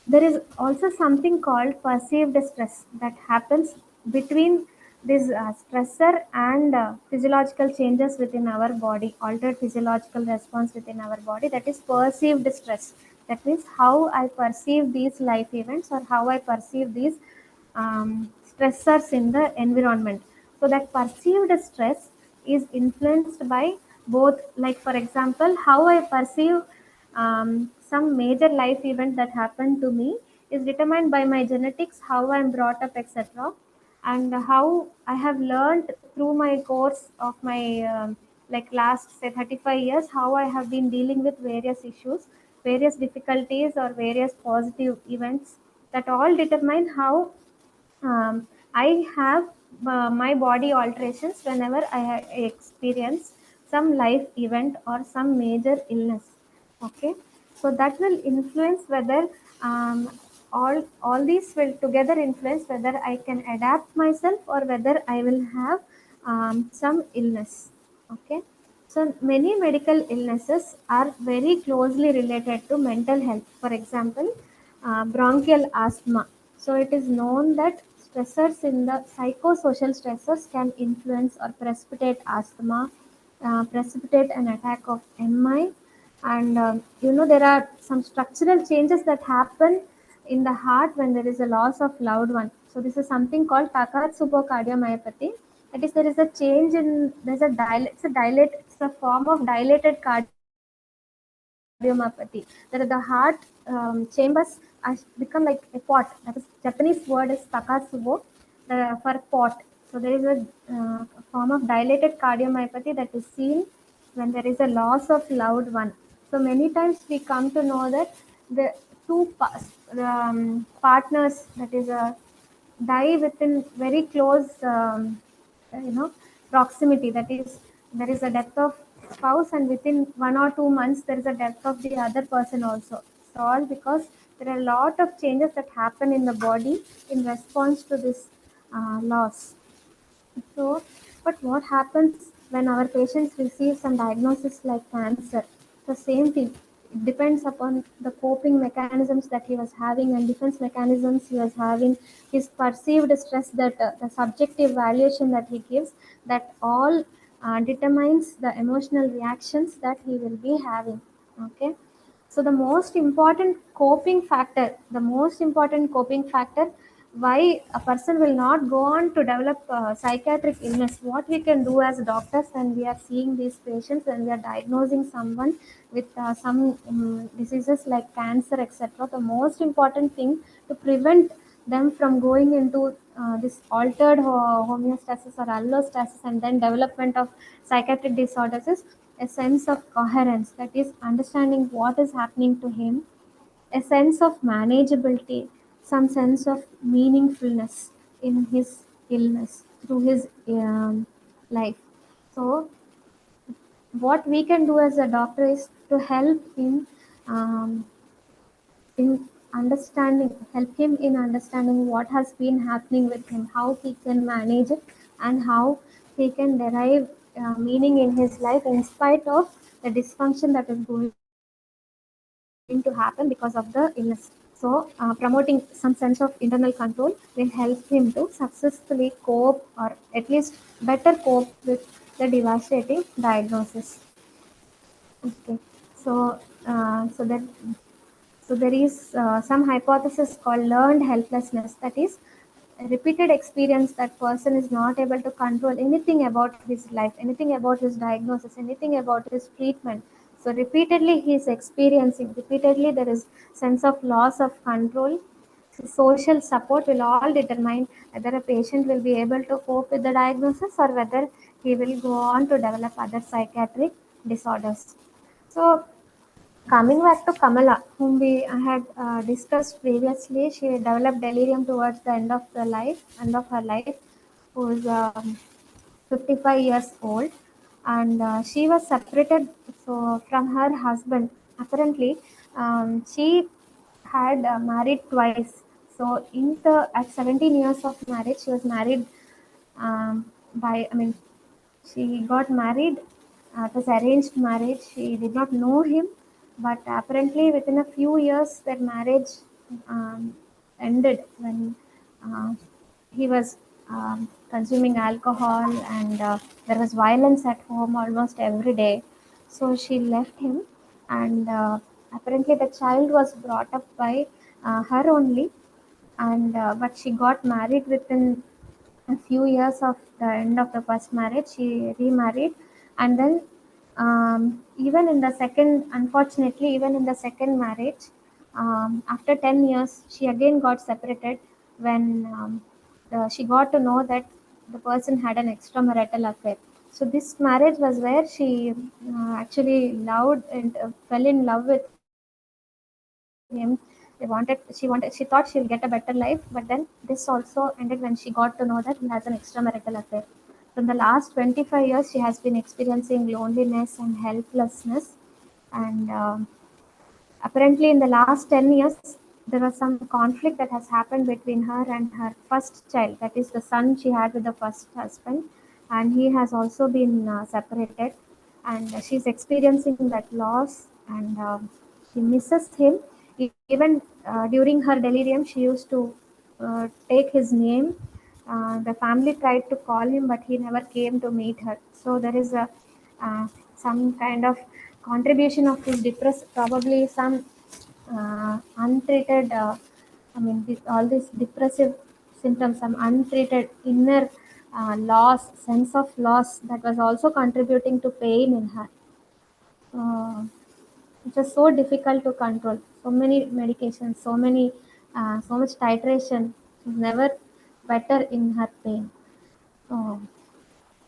there is also something called perceived stress that happens between this stressor and physiological changes within our body, altered physiological response within our body, that is perceived stress. That means how I perceive these life events or how I perceive these stressors in the environment. So that perceived stress is influenced by both, like for example, how I perceive some major life event that happened to me is determined by my genetics, how I'm brought up, etc., and how I have learned through my course of my like last say 35 years, how I have been dealing with various issues, various difficulties, or various positive events, that all determine how I have my body alterations whenever I experience some life event or some major illness. Okay, so that will influence whether all these will together influence whether I can adapt myself or whether I will have some illness. Okay, so many medical illnesses are very closely related to mental health. For example, bronchial asthma. So it is known that stressors in the psychosocial stressors can influence or precipitate asthma, precipitate an attack of MI, and there are some structural changes that happen in the heart when there is a loss of loved one. So this is something called Takotsubo cardiomyopathy. That is, there is a change in it's a form of dilated cardiomyopathy. That the heart chambers become like a pot. That is, Japanese word is Takotsubo for pot. So there is a form of dilated cardiomyopathy that is seen when there is a loss of loved one. So many times we come to know that the two partners, that is die within very close proximity. That is, there is a death of spouse, and within 1 or 2 months there is a death of the other person also. So all because there are a lot of changes that happen in the body in response to this loss. So, but what happens when our patients receive some diagnosis like cancer? The same thing. It depends upon the coping mechanisms that he was having and defense mechanisms he was having, his perceived stress, that the subjective valuation that he gives, that all determines the emotional reactions that he will be having. Okay. So the most important coping factor, why a person will not go on to develop psychiatric illness, what we can do as doctors when we are seeing these patients, when we are diagnosing someone with some diseases like cancer, etc. The most important thing to prevent them from going into this altered homeostasis or allostasis and then development of psychiatric disorders is a sense of coherence, that is understanding what is happening to him, a sense of manageability, some sense of meaningfulness in his illness through his life. So what we can do as a doctor is to um, help him in understanding what has been happening with him, how he can manage it, and how he can derive meaning in his life in spite of the dysfunction that is going to happen because of the illness. So, promoting some sense of internal control will help him to successfully cope, or at least better cope with the devastating diagnosis. Okay, so there is some hypothesis called learned helplessness. That is, a repeated experience that person is not able to control anything about his life, anything about his diagnosis, anything about his treatment. So repeatedly he is experiencing, repeatedly there is sense of loss of control. Social support will all determine whether a patient will be able to cope with the diagnosis or whether he will go on to develop other psychiatric disorders. So coming back to Kamala, whom I had discussed previously, she developed delirium towards the end of her life, who is 55 years old, and she was separated from her husband. Apparently, she had married twice. So, at 17 years of marriage, she was married she got married. It was arranged marriage. She did not know him, but apparently within a few years, that marriage ended when uh, he was consuming alcohol, and there was violence at home almost every day. So she left him, and apparently the child was brought up by her only, and but she got married within a few years of the end of the first marriage. She remarried, and then even in the second, unfortunately, even in the second marriage, after 10 years, she again got separated when she got to know that the person had an extramarital affair. So this marriage was where she actually loved and fell in love with him. She thought she'll get a better life, but then this also ended when she got to know that he has an extramarital affair. From the last 25 years, she has been experiencing loneliness and helplessness, and apparently in the last 10 years, there was some conflict that has happened between her and her first child, that is the son she had with the first husband, and he has also been separated, and she's experiencing that loss, and she misses him. Even during her delirium, she used to take his name. The family tried to call him, but he never came to meet her. So there is a some kind of contribution of his probably some untreated, all these depressive symptoms, some untreated inner loss, sense of loss, that was also contributing to pain in her. It was so difficult to control. So many medications, so much titration is never better in her pain.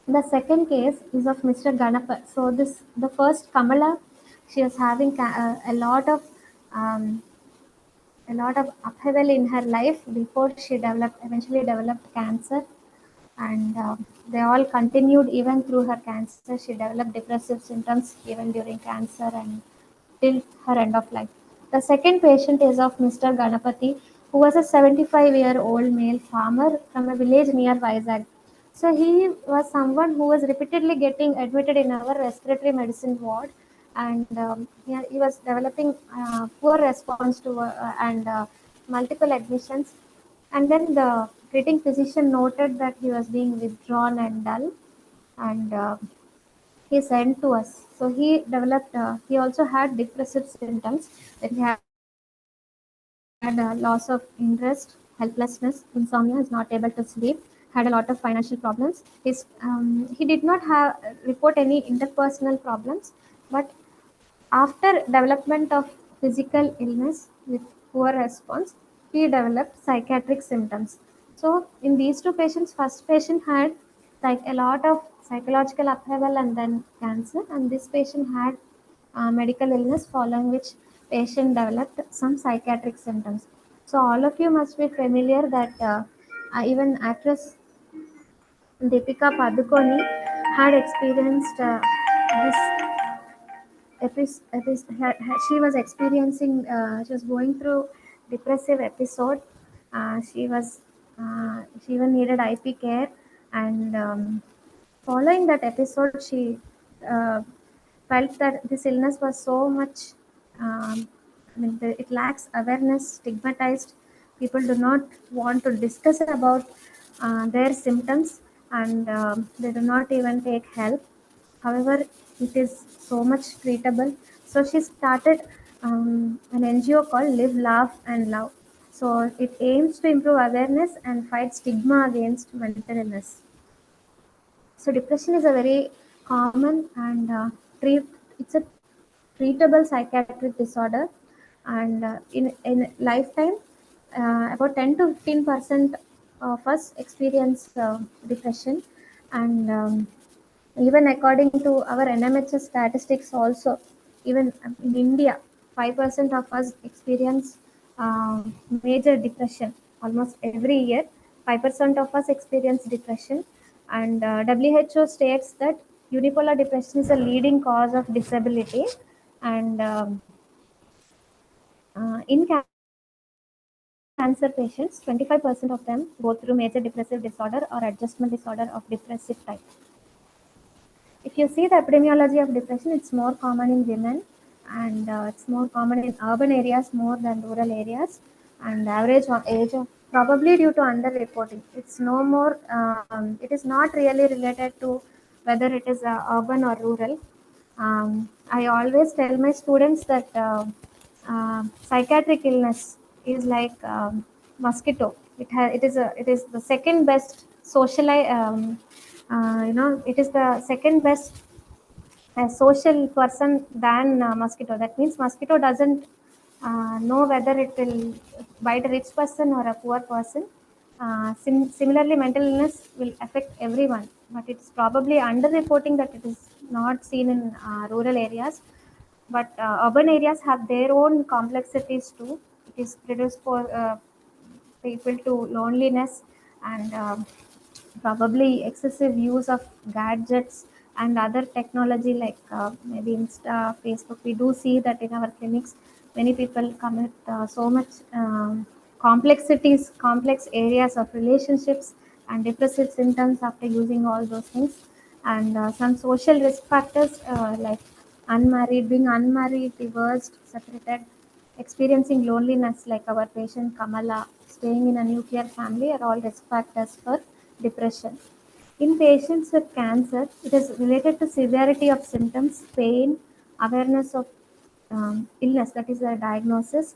The second case is of Mr. Ganapa. So the first Kamala, she was having um, a lot of upheaval in her life before she eventually developed cancer, and they all continued even through her cancer. She developed depressive symptoms even during cancer and till her end of life. The second patient is of Mr. Ganapati, who was a 75-year-old male farmer from a village near Vizag. So he was someone who was repeatedly getting admitted in our respiratory medicine ward, and he was developing poor response to and multiple admissions. And then the treating physician noted that he was being withdrawn and dull, and he sent to us. So he developed, he also had depressive symptoms, that he had loss of interest, helplessness, insomnia, is not able to sleep, had a lot of financial problems. He did not have report any interpersonal problems, but after development of physical illness with poor response, he developed psychiatric symptoms. So in these two patients, first patient had like a lot of psychological upheaval and then cancer, and this patient had medical illness, following which patient developed some psychiatric symptoms. So all of you must be familiar that even actress Deepika Padukone had experienced this she was experiencing, she was going through depressive episode. She even needed IP care, and following that episode, she uh, felt that this illness was so much, it lacks awareness, stigmatized. People do not want to discuss about their symptoms, and they do not even take help. However, it is so much treatable. So she started an NGO called Live, Laugh and Love. So it aims to improve awareness and fight stigma against mental illness. So depression is a very common and it's a treatable psychiatric disorder, and in lifetime, about 10 to 15% of us experience depression, and even according to our NMHS statistics also, even in India, 5% of us experience major depression almost every year. 5% of us experience depression, and WHO states that unipolar depression is a leading cause of disability, and in cancer patients, 25% of them go through major depressive disorder or adjustment disorder of depressive type. If you see the epidemiology of depression, it's more common in women, and it's more common in urban areas more than rural areas. And average age of, probably due to underreporting. It's no more. It is not really related to whether it is urban or rural. I always tell my students that psychiatric illness is like mosquito. It is the second best social. It is the second best social person than mosquito. That means mosquito doesn't know whether it will bite a rich person or a poor person. Similarly, mental illness will affect everyone, but it's probably underreporting that it is not seen in rural areas. But urban areas have their own complexities too. It is predisposed people to loneliness, and probably excessive use of gadgets and other technology like maybe Insta, Facebook. We do see that in our clinics, Many people commit so much complex areas of relationships and depressive symptoms after using all those things. And some social risk factors like being unmarried, divorced, separated, experiencing loneliness like our patient Kamala, staying in a nuclear family are all risk factors for depression. In patients with cancer, it is related to severity of symptoms, pain, awareness of illness, that is the diagnosis,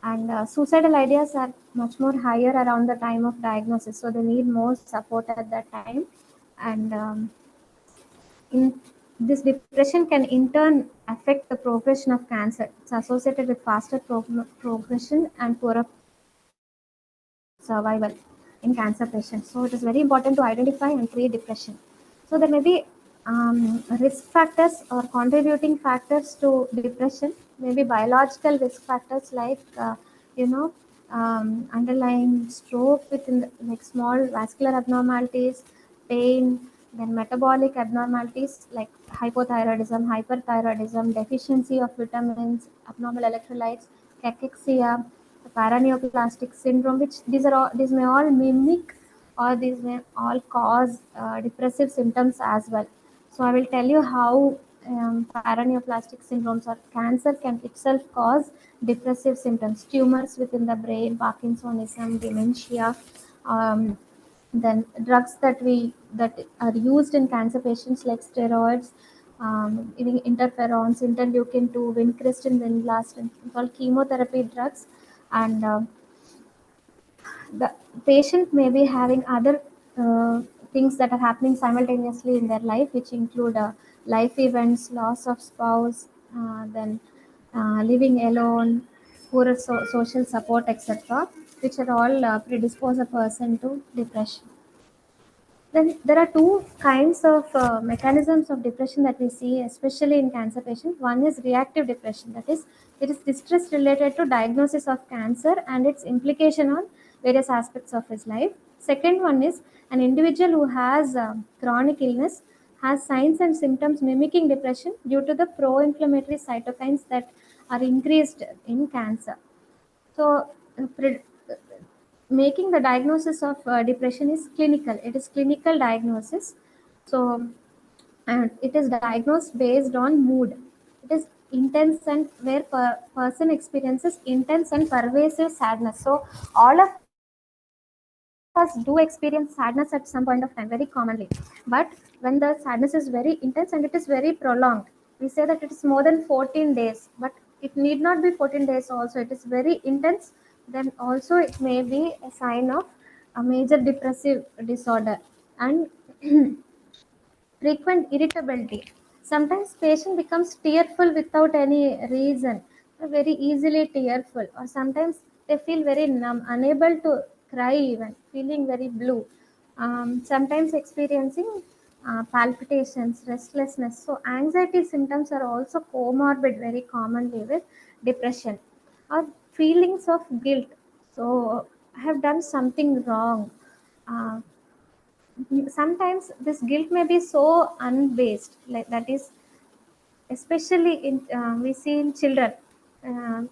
and suicidal ideas are much more higher around the time of diagnosis, so they need more support at that time. And in this depression can in turn affect the progression of cancer. It's associated with faster progression and poorer survival in cancer patients. So it is very important to identify and treat depression. So there may be risk factors or contributing factors to depression, maybe biological risk factors like underlying stroke within like small vascular abnormalities, pain, then metabolic abnormalities like hypothyroidism, hyperthyroidism, deficiency of vitamins, abnormal electrolytes, cachexia, paraneoplastic syndrome, which these may all mimic or these may all cause depressive symptoms as well. So I will tell you how paraneoplastic syndromes or cancer can itself cause depressive symptoms, tumors within the brain, Parkinsonism, dementia. Then drugs that are used in cancer patients like steroids, even interferons, interleukin-2, vincristine, vinblastine, called chemotherapy drugs. And the patient may be having other things that are happening simultaneously in their life, which include life events, loss of spouse, then living alone, poor social support, etc., which are all predispose a person to depression. Then there are two kinds of mechanisms of depression that we see, especially in cancer patients. One is reactive depression, that is, it is distress related to diagnosis of cancer and its implication on various aspects of his life. Second one is an individual who has chronic illness has signs and symptoms mimicking depression due to the pro-inflammatory cytokines that are increased in cancer. So, making the diagnosis of depression is clinical. It is clinical diagnosis. So, and it is diagnosed based on mood. It is intense and where person experiences intense and pervasive sadness. So, all of us do experience sadness at some point of time very commonly, but when the sadness is very intense and it is very prolonged, we say that it is more than 14 days, but it need not be 14 days also. It is very intense, then also it may be a sign of a major depressive disorder. And frequent irritability. Sometimes patient becomes tearful without any reason, very easily tearful, or sometimes they feel very numb, unable to cry even, feeling very blue. Sometimes experiencing palpitations, restlessness. So anxiety symptoms are also comorbid very commonly with depression, or feelings of guilt. So I have done something wrong. Uh, Sometimes this guilt may be so unbased, like that is especially in we see in children. uh,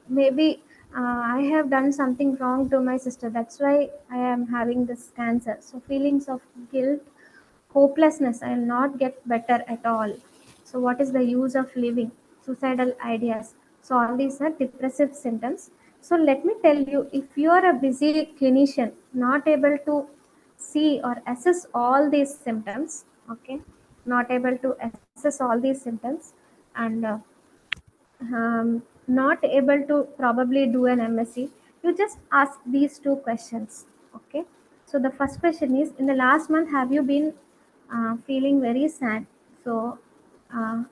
Maybe I have done something wrong to my sister, that's why I am having this cancer. So feelings of guilt, hopelessness, I will not get better at all, so what is the use of living, suicidal ideas. So all these are depressive symptoms. So let me tell you, if you are a busy clinician not able to see or assess all these symptoms, okay, not able to assess all these symptoms, and not able to probably do an MSc, you just ask these two questions. Okay. So the first question is, in the last month, have you been feeling very sad? So, uh,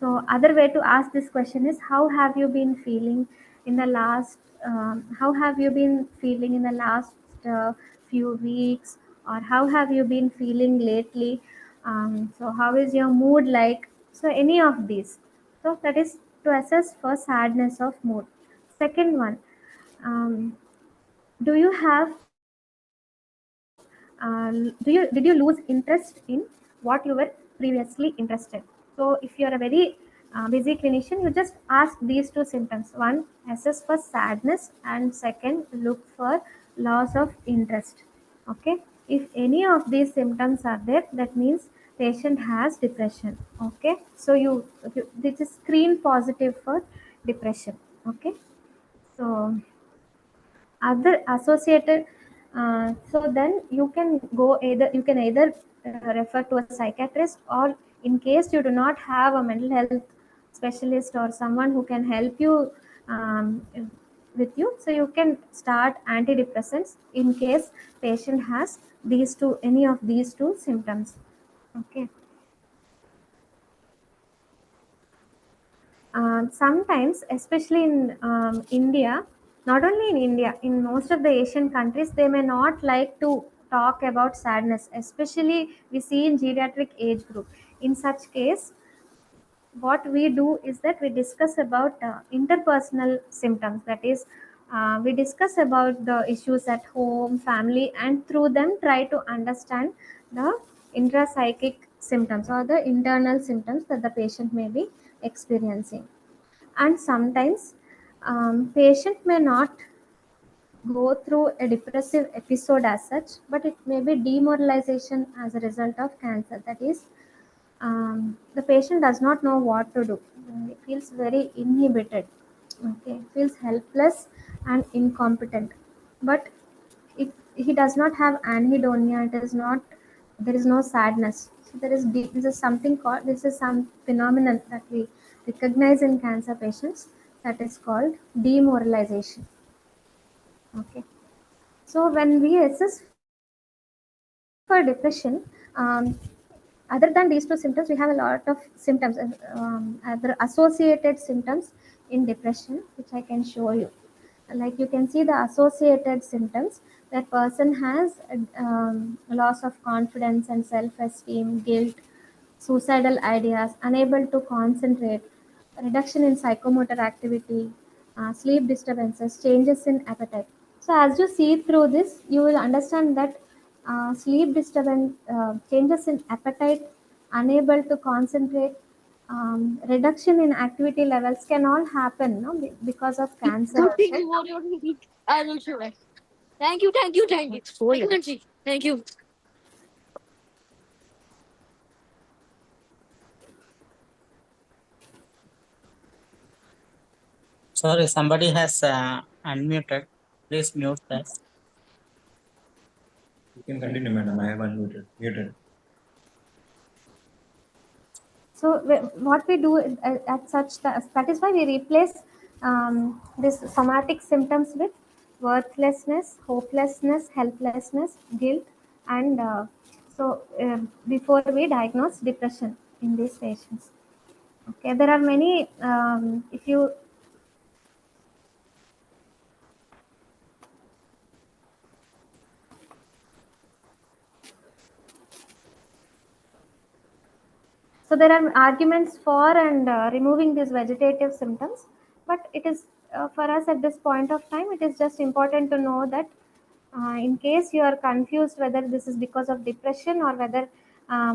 so other way to ask this question is, how have you been feeling in the last? How have you been feeling in the last few weeks, or how have you been feeling lately? So how is your mood like? So any of these. So that is to assess for sadness of mood. Second one, um, do you have did you lose interest in what you were previously interested? So if you are a very busy clinician, you just ask these two symptoms. One, assess for sadness, and second, look for loss of interest. Okay, if any of these symptoms are there, that means patient has depression. Okay, so this is screen positive for depression. Okay, so other associated, so then you can either refer to a psychiatrist, or in case you do not have a mental health specialist or someone who can help you with you, so you can start antidepressants in case patient has any of these two symptoms. Okay. Sometimes, especially in India, not only in India, in most of the Asian countries, they may not like to talk about sadness, especially we see in geriatric age group. In such case, what we do is that we discuss about interpersonal symptoms. That is, we discuss about the issues at home, family, and through them try to understand the intrapsychic symptoms or the internal symptoms that the patient may be experiencing. And sometimes patient may not go through a depressive episode as such, but it may be demoralization as a result of cancer. That is, the patient does not know what to do. He feels very inhibited. Okay, feels helpless and incompetent. But if he does not have anhedonia, it is not. There is no sadness. So this is something called, this is some phenomenon that we recognize in cancer patients, that is called demoralization. Okay. So when we assess for depression, other than these two symptoms, we have a lot of symptoms, other associated symptoms in depression, which I can show you. Like you can see the associated symptoms, that person has loss of confidence and self-esteem, guilt, suicidal ideas, unable to concentrate, reduction in psychomotor activity, sleep disturbances, changes in appetite. So as you see through this, you will understand that sleep disturbance, changes in appetite, unable to concentrate, reduction in activity levels can all happen, no, because of cancer. I will show it. Thank you. Thank you. Sorry, somebody has unmuted. Please mute that. You can continue, madam. I have unmuted. Muted. So what we do at such that is why we replace this somatic symptoms with worthlessness, hopelessness, helplessness, guilt, and before we diagnose depression in these patients. Okay, there are many. If you So there are arguments for and removing these vegetative symptoms, but it is for us at this point of time, it is just important to know that in case you are confused whether this is because of depression or whether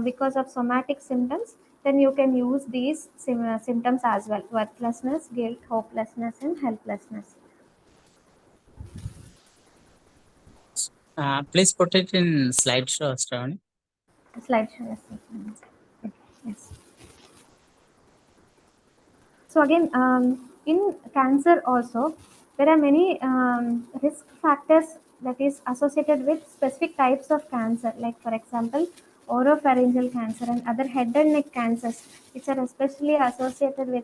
because of somatic symptoms, then you can use these symptoms as well: worthlessness, guilt, hopelessness, and helplessness. Please put it in slideshow, Sravani. Slideshow, yes. Yes. So again, in cancer also, there are many risk factors that is associated with specific types of cancer, like for example, oropharyngeal cancer and other head and neck cancers, which are especially associated with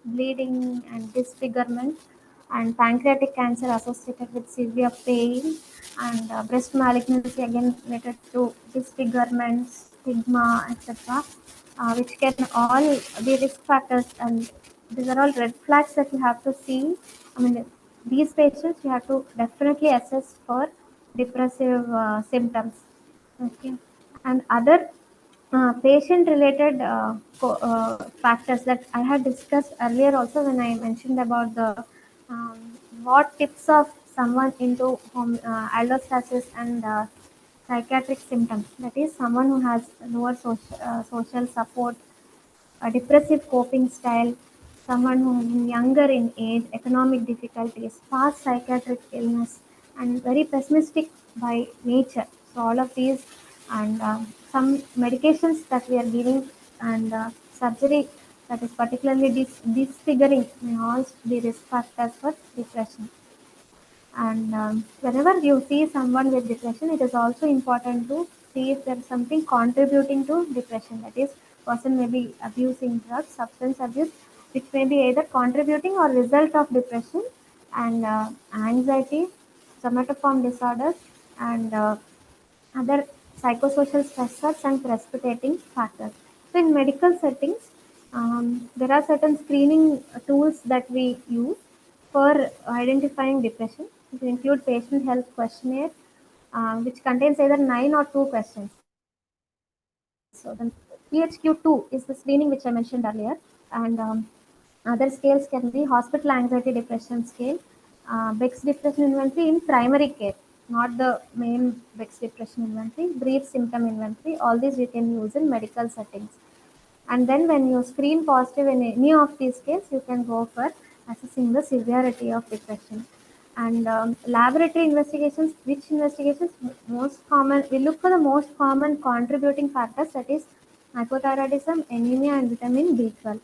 bleeding and disfigurement, and pancreatic cancer associated with severe pain, and breast malignancy again related to disfigurement, stigma, etc., which can all be risk factors, and these are all red flags that you have to see. I mean, these patients you have to definitely assess for depressive symptoms. Okay, and other patient-related factors that I had discussed earlier also when I mentioned about the what tips of someone into allostasis and psychiatric symptoms. That is, someone who has lower social support, a depressive coping style, someone who is younger in age, economic difficulties, past psychiatric illness, and very pessimistic by nature. So all of these and some medications that we are giving and surgery that is particularly disfiguring may also be risk factors for depression. And whenever you see someone with depression, it is also important to see if there is something contributing to depression. That is, person may be abusing drugs, substance abuse, which may be either contributing or result of depression, and anxiety, somatoform disorders, and other psychosocial stressors and precipitating factors. So in medical settings, there are certain screening tools that we use for identifying depression. It include patient health questionnaire, which contains either 9 or 2 questions. So then PHQ-2 is the screening which I mentioned earlier, and other scales can be hospital anxiety depression scale, Beck's depression inventory in primary care, not the main Beck's depression inventory, brief symptom inventory. All these you can use in medical settings. And then when you screen positive in any of these scales, you can go for assessing the severity of depression. And laboratory investigations, which investigations most common, we look for the most common contributing factors, that is hypothyroidism, anemia, and vitamin B12.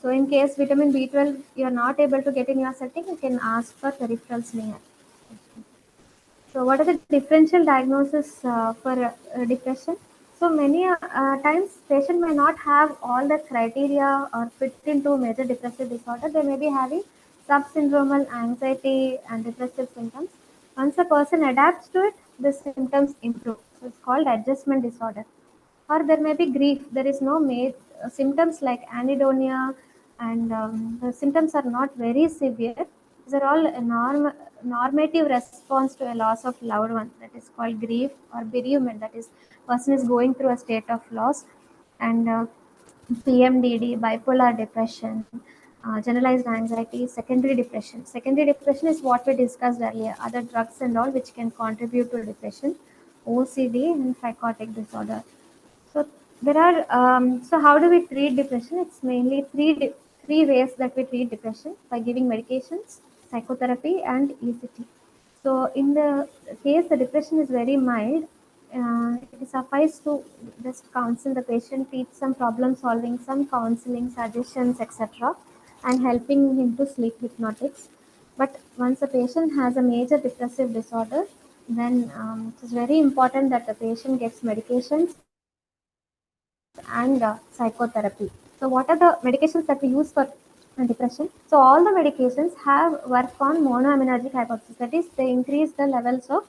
So in case vitamin B12 you are not able to get in your setting, you can ask for peripheral smear. So what are the differential diagnosis for depression? So many times patient may not have all the criteria or fit into major depressive disorder. They may be having subsyndromal anxiety and depressive symptoms. Once a person adapts to it, the symptoms improve. So it's called adjustment disorder. Or there may be grief. There is no symptoms like anhedonia, and the symptoms are not very severe. These are all a normative response to a loss of loved one. That is called grief or bereavement. That is, person is going through a state of loss, and PMDD, bipolar depression, generalized anxiety, secondary depression. Secondary depression is what we discussed earlier. Other drugs and all which can contribute to depression, OCD, and psychotic disorder. So there are so how do we treat depression? It's mainly three ways that we treat depression: by giving medications, psychotherapy, and ECT. So in the case the depression is very mild, it suffices to just counsel the patient, teach some problem solving, some counseling, suggestions, etc., and helping him to sleep hypnotics. But once a patient has a major depressive disorder, then it is very important that the patient gets medications and psychotherapy. So what are the medications that we use for depression? So all the medications have work on monoaminergic hypothesis. That is, they increase the levels of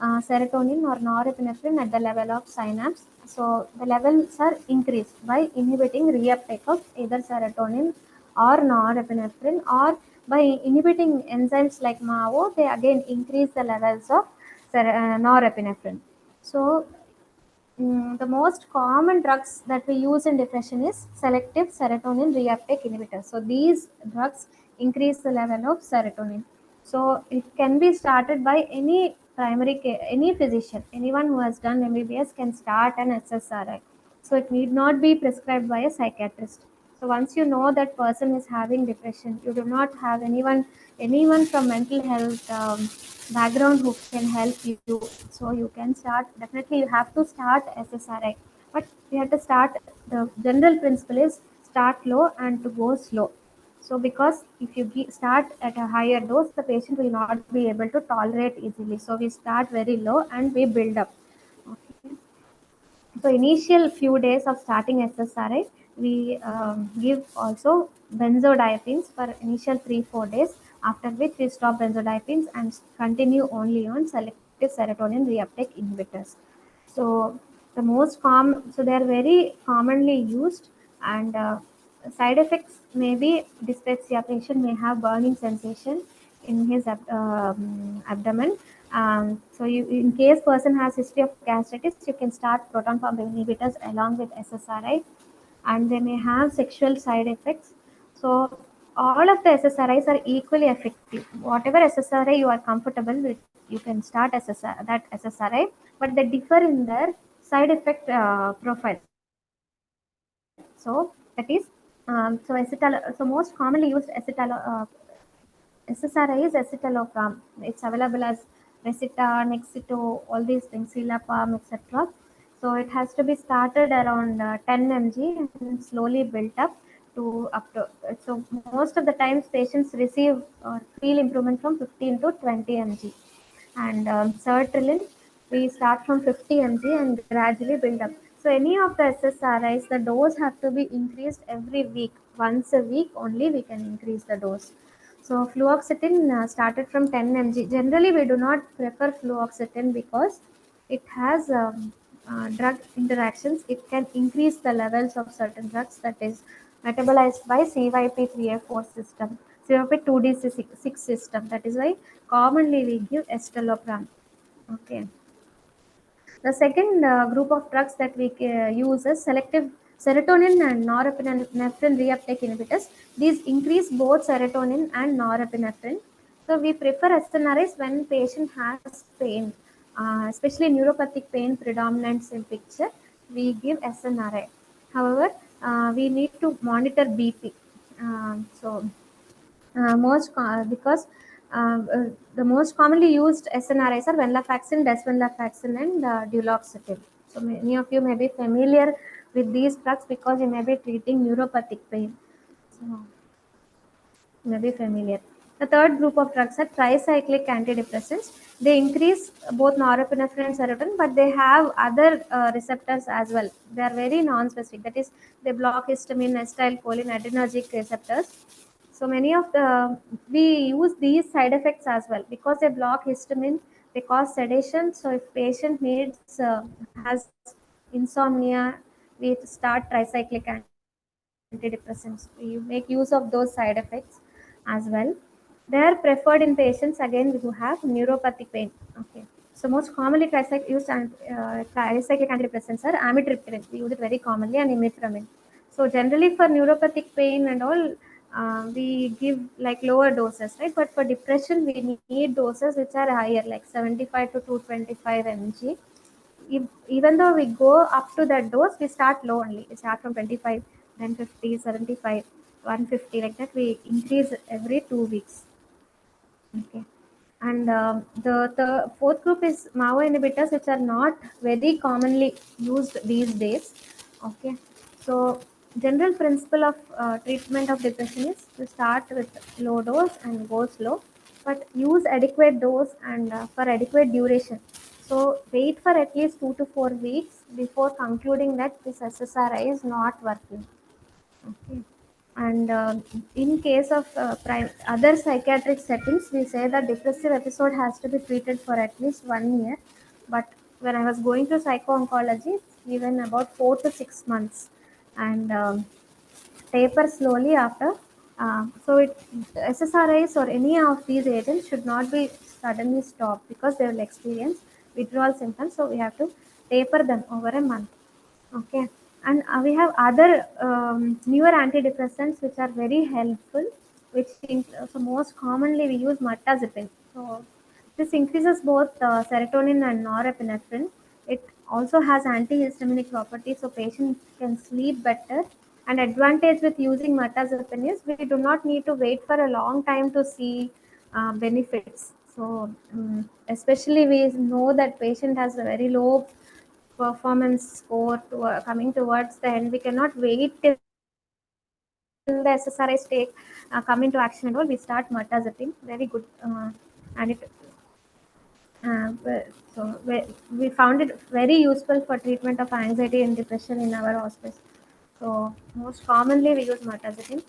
serotonin or norepinephrine at the level of synapse. So the levels are increased by inhibiting reuptake of either serotonin or norepinephrine, or by inhibiting enzymes like MAO, they again increase the levels of norepinephrine. So the most common drugs that we use in depression is selective serotonin reuptake inhibitors. So these drugs increase the level of serotonin. So it can be started by any primary care, any physician, anyone who has done MBBS can start an SSRI. So it need not be prescribed by a psychiatrist. So once you know that person is having depression, you do not have anyone from mental health background who can help you. So you can start, definitely you have to start SSRI, but you have to start, the general principle is start low and to go slow. So because if you start at a higher dose, the patient will not be able to tolerate easily. So we start very low and we build up. Okay. So initial few days of starting SSRI, we give also benzodiazepines for initial 3-4 days, after which we stop benzodiazepines and continue only on selective serotonin reuptake inhibitors. So the most common, so they are very commonly used, and side effects may be dyspepsia. Patient may have burning sensation in his abdomen. So in case person has history of gastritis, you can start proton pump inhibitors along with SSRI, and they may have sexual side effects. So all of the SSRIs are equally effective. Whatever SSRI you are comfortable with, you can start that SSRI, but they differ in their side effect profile. So that is so most commonly used SSRI is escitalopram. It's available as Resita, Nexito, all these things, Silapam, etc. So it has to be started around 10 mg and slowly built up to. So most of the times patients receive feel improvement from 15 to 20 mg. And sertraline, we start from 50 mg and gradually build up. So any of the SSRIs, the dose have to be increased every week. Once a week only we can increase the dose. So fluoxetine started from 10 mg. Generally, we do not prefer fluoxetine because it has drug interactions. It can increase the levels of certain drugs that is metabolized by CYP3A4 system, CYP2D6 system. That is why commonly we give escitalopram. Okay. The second group of drugs that we use is selective serotonin and norepinephrine reuptake inhibitors. These increase both serotonin and norepinephrine. So we prefer SNRIs when patient has pain, especially neuropathic pain predominates in picture. We give SNRI. However, we need to monitor BP. Because the most commonly used SNRIs are venlafaxine, desvenlafaxine, and duloxetine. So many of you may be familiar with these drugs because you may be treating neuropathic pain. So you may be familiar. The third group of drugs are tricyclic antidepressants. They increase both norepinephrine and serotonin, but they have other receptors as well. They are very non-specific. That is, they block histamine, acetylcholine, adrenergic receptors. So many of we use these side effects as well because they block histamine, they cause sedation. So if patient has insomnia, we start tricyclic antidepressants. We make use of those side effects as well. They are preferred in patients again who have neuropathic pain. Okay. So most commonly tricyclic antidepressants are amitriptyline. We use it very commonly, and imipramine. So generally for neuropathic pain and all, we give like lower doses, right? But for depression, we need doses which are higher, like 75 to 225 mg. Even though we go up to that dose, we start low only. We start from 25, then 50, 75, 150, like that. We increase every 2 weeks. Okay. And the fourth group is MAO inhibitors, which are not very commonly used these days. Okay. So general principle of treatment of depression is to start with low dose and go slow, but use adequate dose and for adequate duration. So wait for at least 2 to 4 weeks before concluding that this SSRI is not working. Okay. And in case of other psychiatric settings, we say that depressive episode has to be treated for at least 1 year. But when I was going to psycho-oncology, it's given about 4 to 6 months. And taper slowly after. SSRIs or any of these agents should not be suddenly stopped because they will experience withdrawal symptoms. So we have to taper them over a month. Okay. And we have other newer antidepressants which are very helpful, so most commonly we use mirtazapine. So this increases both serotonin and norepinephrine. It also has antihistaminic properties, so patients can sleep better. And advantage with using mirtazapine is we do not need to wait for a long time to see benefits. So especially we know that patient has a very low performance score coming towards the end. We cannot wait till the SSRIs come into action and all. We start mirtazapine, very good, and it. We found it very useful for treatment of anxiety and depression in our hospice. So most commonly we use mirtazapine,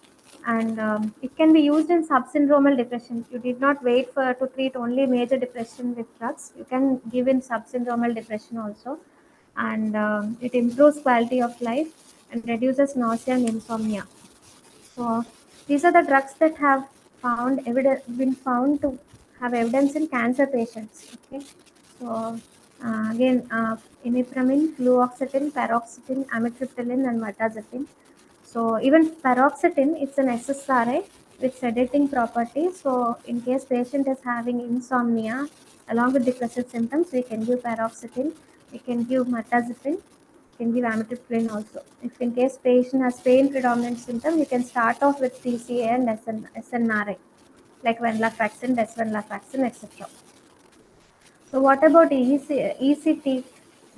and it can be used in subsyndromal depression. You did not wait to treat only major depression with drugs. You can give in subsyndromal depression also, and it improves quality of life and reduces nausea and insomnia. So these are the drugs that have been found to have evidence in cancer patients. Okay. So again, imipramine, fluoxetine, paroxetine, amitriptyline, and mirtazapine. So even paroxetine, it's an SSRI with sedating properties. So in case patient is having insomnia along with depressive symptoms, we can give paroxetine, we can give mirtazapine, we can give amitriptyline also. If in case patient has pain predominant symptom, you can start off with TCA and SNRI, like venlafaxine, desvenlafaxine, etc. So what about ECT?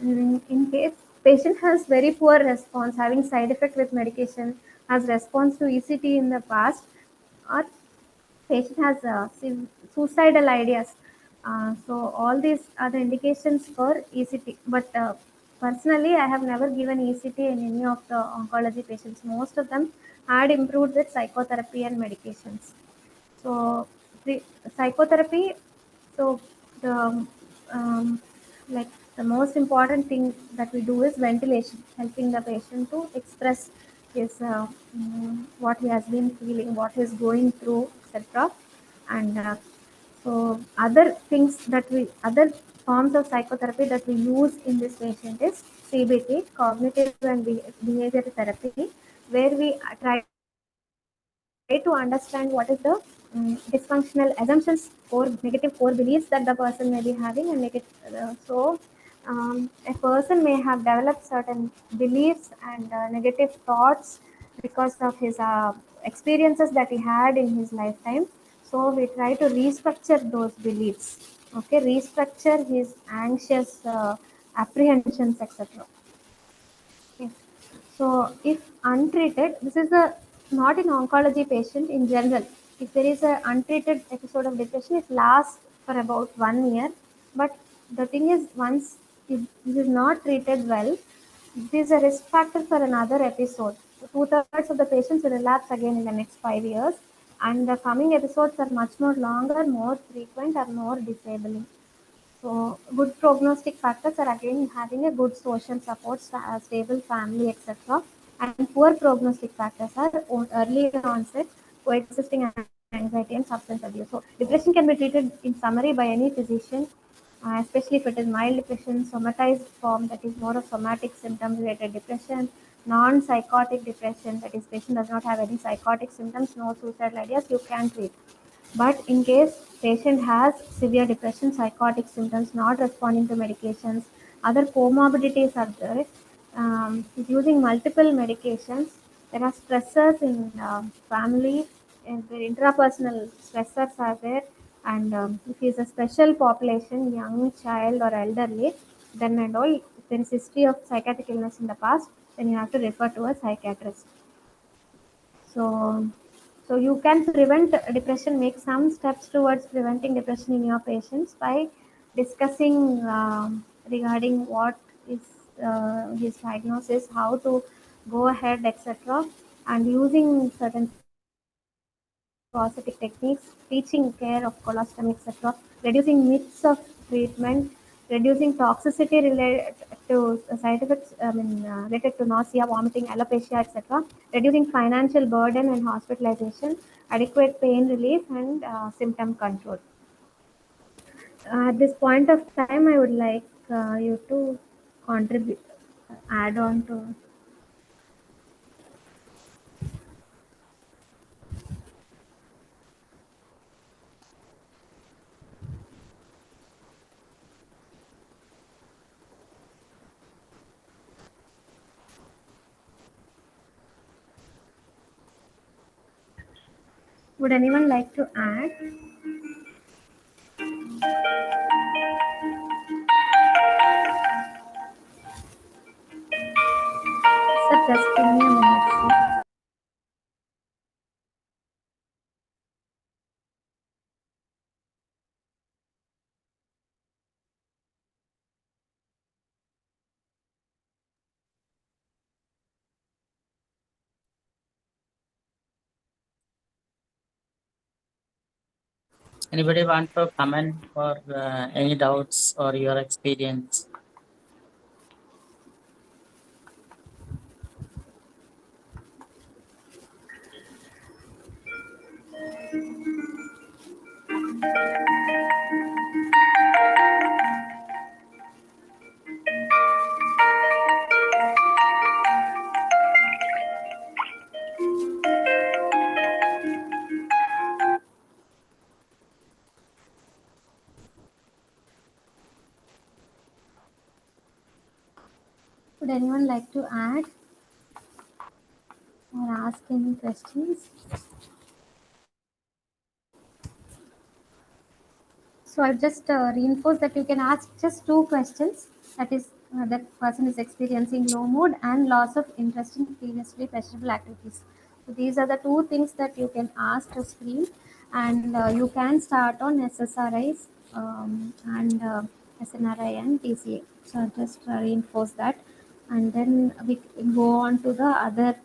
In case patient has very poor response, having side effect with medication, has response to ECT in the past, or patient has suicidal ideas. So all these are the indications for ECT. But personally, I have never given ECT in any of the oncology patients. Most of them had improved with psychotherapy and medications. So the psychotherapy, so the um, like the most important thing that we do is ventilation, helping the patient to express his what he has been feeling, what he is going through, etc. And so other forms of psychotherapy that we use in this patient is CBT, cognitive and behavior therapy, where we try to understand what is the dysfunctional assumptions or negative core beliefs that the person may be having and make it a person may have developed certain beliefs and negative thoughts because of his experiences that he had in his lifetime. So we try to restructure those beliefs, okay, restructure his anxious apprehensions, etc. Okay. So if untreated, this is a not in oncology patient in general. If there is an untreated episode of depression, it lasts for about 1 year. But the thing is, once this is not treated well, this is a risk factor for another episode. So 2/3 of the patients will relapse again in the next 5 years, and the coming episodes are much more longer, more frequent, or more disabling. So good prognostic factors are again having a good social support, stable family, etc. And poor prognostic factors are early onset, coexisting anxiety and substance abuse. So depression can be treated in summary by any physician, especially if it is mild depression, somatized form, that is more of somatic symptoms related depression, non-psychotic depression, that is patient does not have any psychotic symptoms, no suicidal ideas, you can treat. But in case patient has severe depression, psychotic symptoms, not responding to medications, other comorbidities are there, is using multiple medications, there are stressors in family, and the intrapersonal stressors are there, and if he is a special population, young child or elderly, then and all, if there is history of psychiatric illness in the past, then you have to refer to a psychiatrist. So, so you can prevent depression, make some steps towards preventing depression in your patients by discussing regarding what is his diagnosis, how to go ahead, etc. And using certain prosthetic techniques, teaching care of colostomy, etc., reducing myths of treatment, reducing toxicity related to side effects, related to nausea, vomiting, alopecia, etc., reducing financial burden and hospitalization, adequate pain relief, and symptom control. At this point of time, I would like you to contribute, add on to. Would anyone like to add? Sir, just give me a minute, sir. Anybody want to comment or any doubts or your experience? Would anyone like to add or ask any questions? So I just reinforce that you can ask just two questions. That is, that person is experiencing low mood and loss of interest in previously pleasurable activities. So these are the two things that you can ask to screen, and you can start on SSRIs and SNRI and TCA. So I'll just reinforce that, and then we go on to the other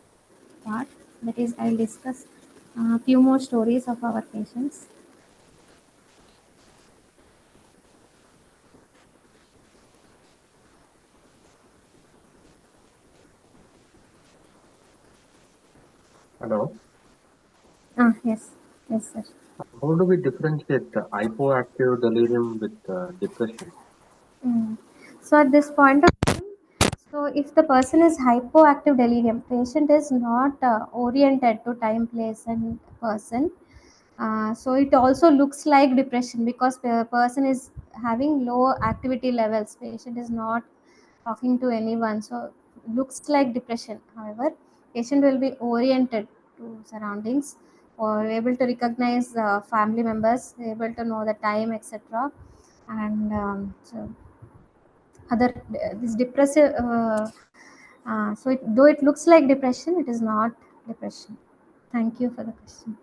part. That is, I'll discuss a few more stories of our patients. Hello. Yes, sir. How do we differentiate the hypoactive delirium with depression? So at this point of time, so if the person is hypoactive delirium, patient is not oriented to time, place, and person. So it also looks like depression because the person is having low activity levels. Patient is not talking to anyone, so looks like depression. However, patient will be oriented to surroundings or able to recognize family members, able to know the time, etc. And so other this depressive so though it looks like depression, it is not depression. Thank you for the question.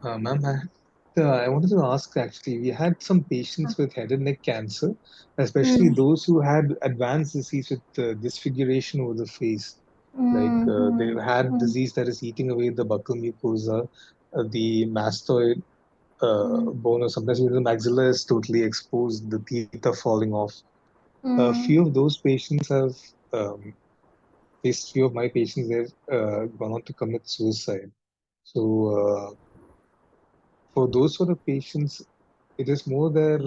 Ma'am, I wanted to ask actually, we had some patients with head and neck cancer, especially those who had advanced disease with disfiguration over the face. Like they've had disease that is eating away the buccal mucosa, the mastoid bone, or sometimes even the maxilla is totally exposed, the teeth are falling off. A few of those patients have few of my patients have gone on to commit suicide. So for those sort of patients, it is more their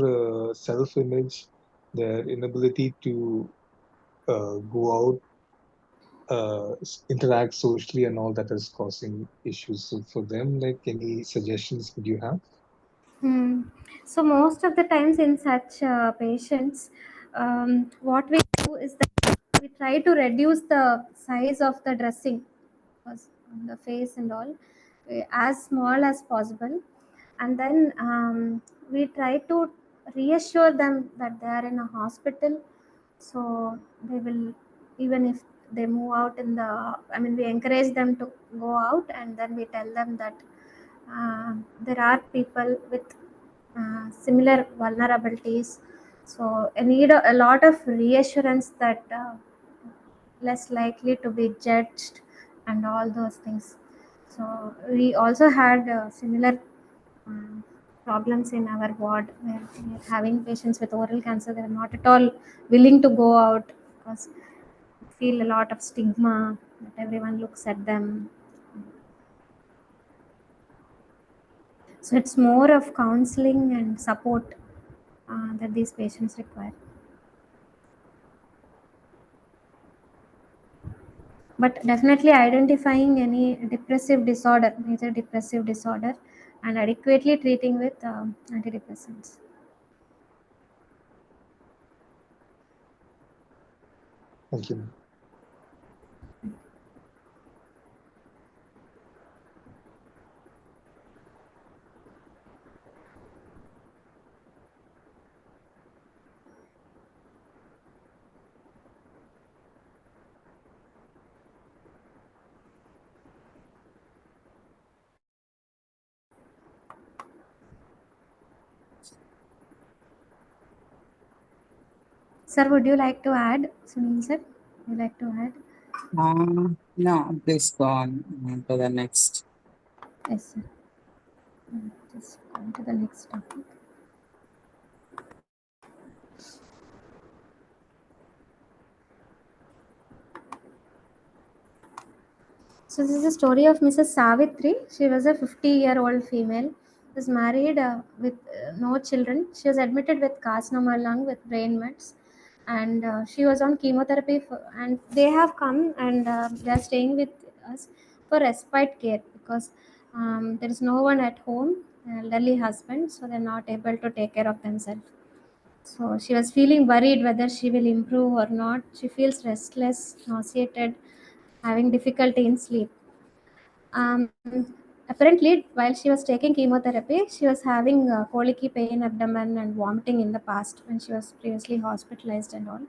self-image, their inability to go out, interact socially, and all that is causing issues. So for them, like, any suggestions would you have? So most of the times in such patients, what we do is that we try to reduce the size of the dressing on the face and all as small as possible, and then we try to reassure them that they are in a hospital, so they will, even if they move out in the, I mean, we encourage them to go out, and then we tell them that there are people with similar vulnerabilities, so I need a lot of reassurance that less likely to be judged and all those things. So we also had similar um, problems in our ward where we are having patients with oral cancer. They are not at all willing to go out because they feel a lot of stigma that everyone looks at them. So it's more of counseling and support that these patients require. But definitely identifying any depressive disorder, major depressive disorder, and adequately treating with antidepressants. Thank you. Sir, would you like to add? Sunil sir, would you like to add? No, please go on to the next. Yes, sir. Just go to the next topic. So this is the story of Mrs. Savitri. She was a 50-year-old female. Was married with no children. She was admitted with carcinoma lung with brain mets, and she was on chemotherapy. And they have come and they are staying with us for respite care because there is no one at home, elderly husband, so they're not able to take care of themselves. So she was feeling worried whether she will improve or not. She feels restless, nauseated, having difficulty in sleep. Apparently, while she was taking chemotherapy, she was having colicky pain, abdomen, and vomiting in the past when she was previously hospitalized and all.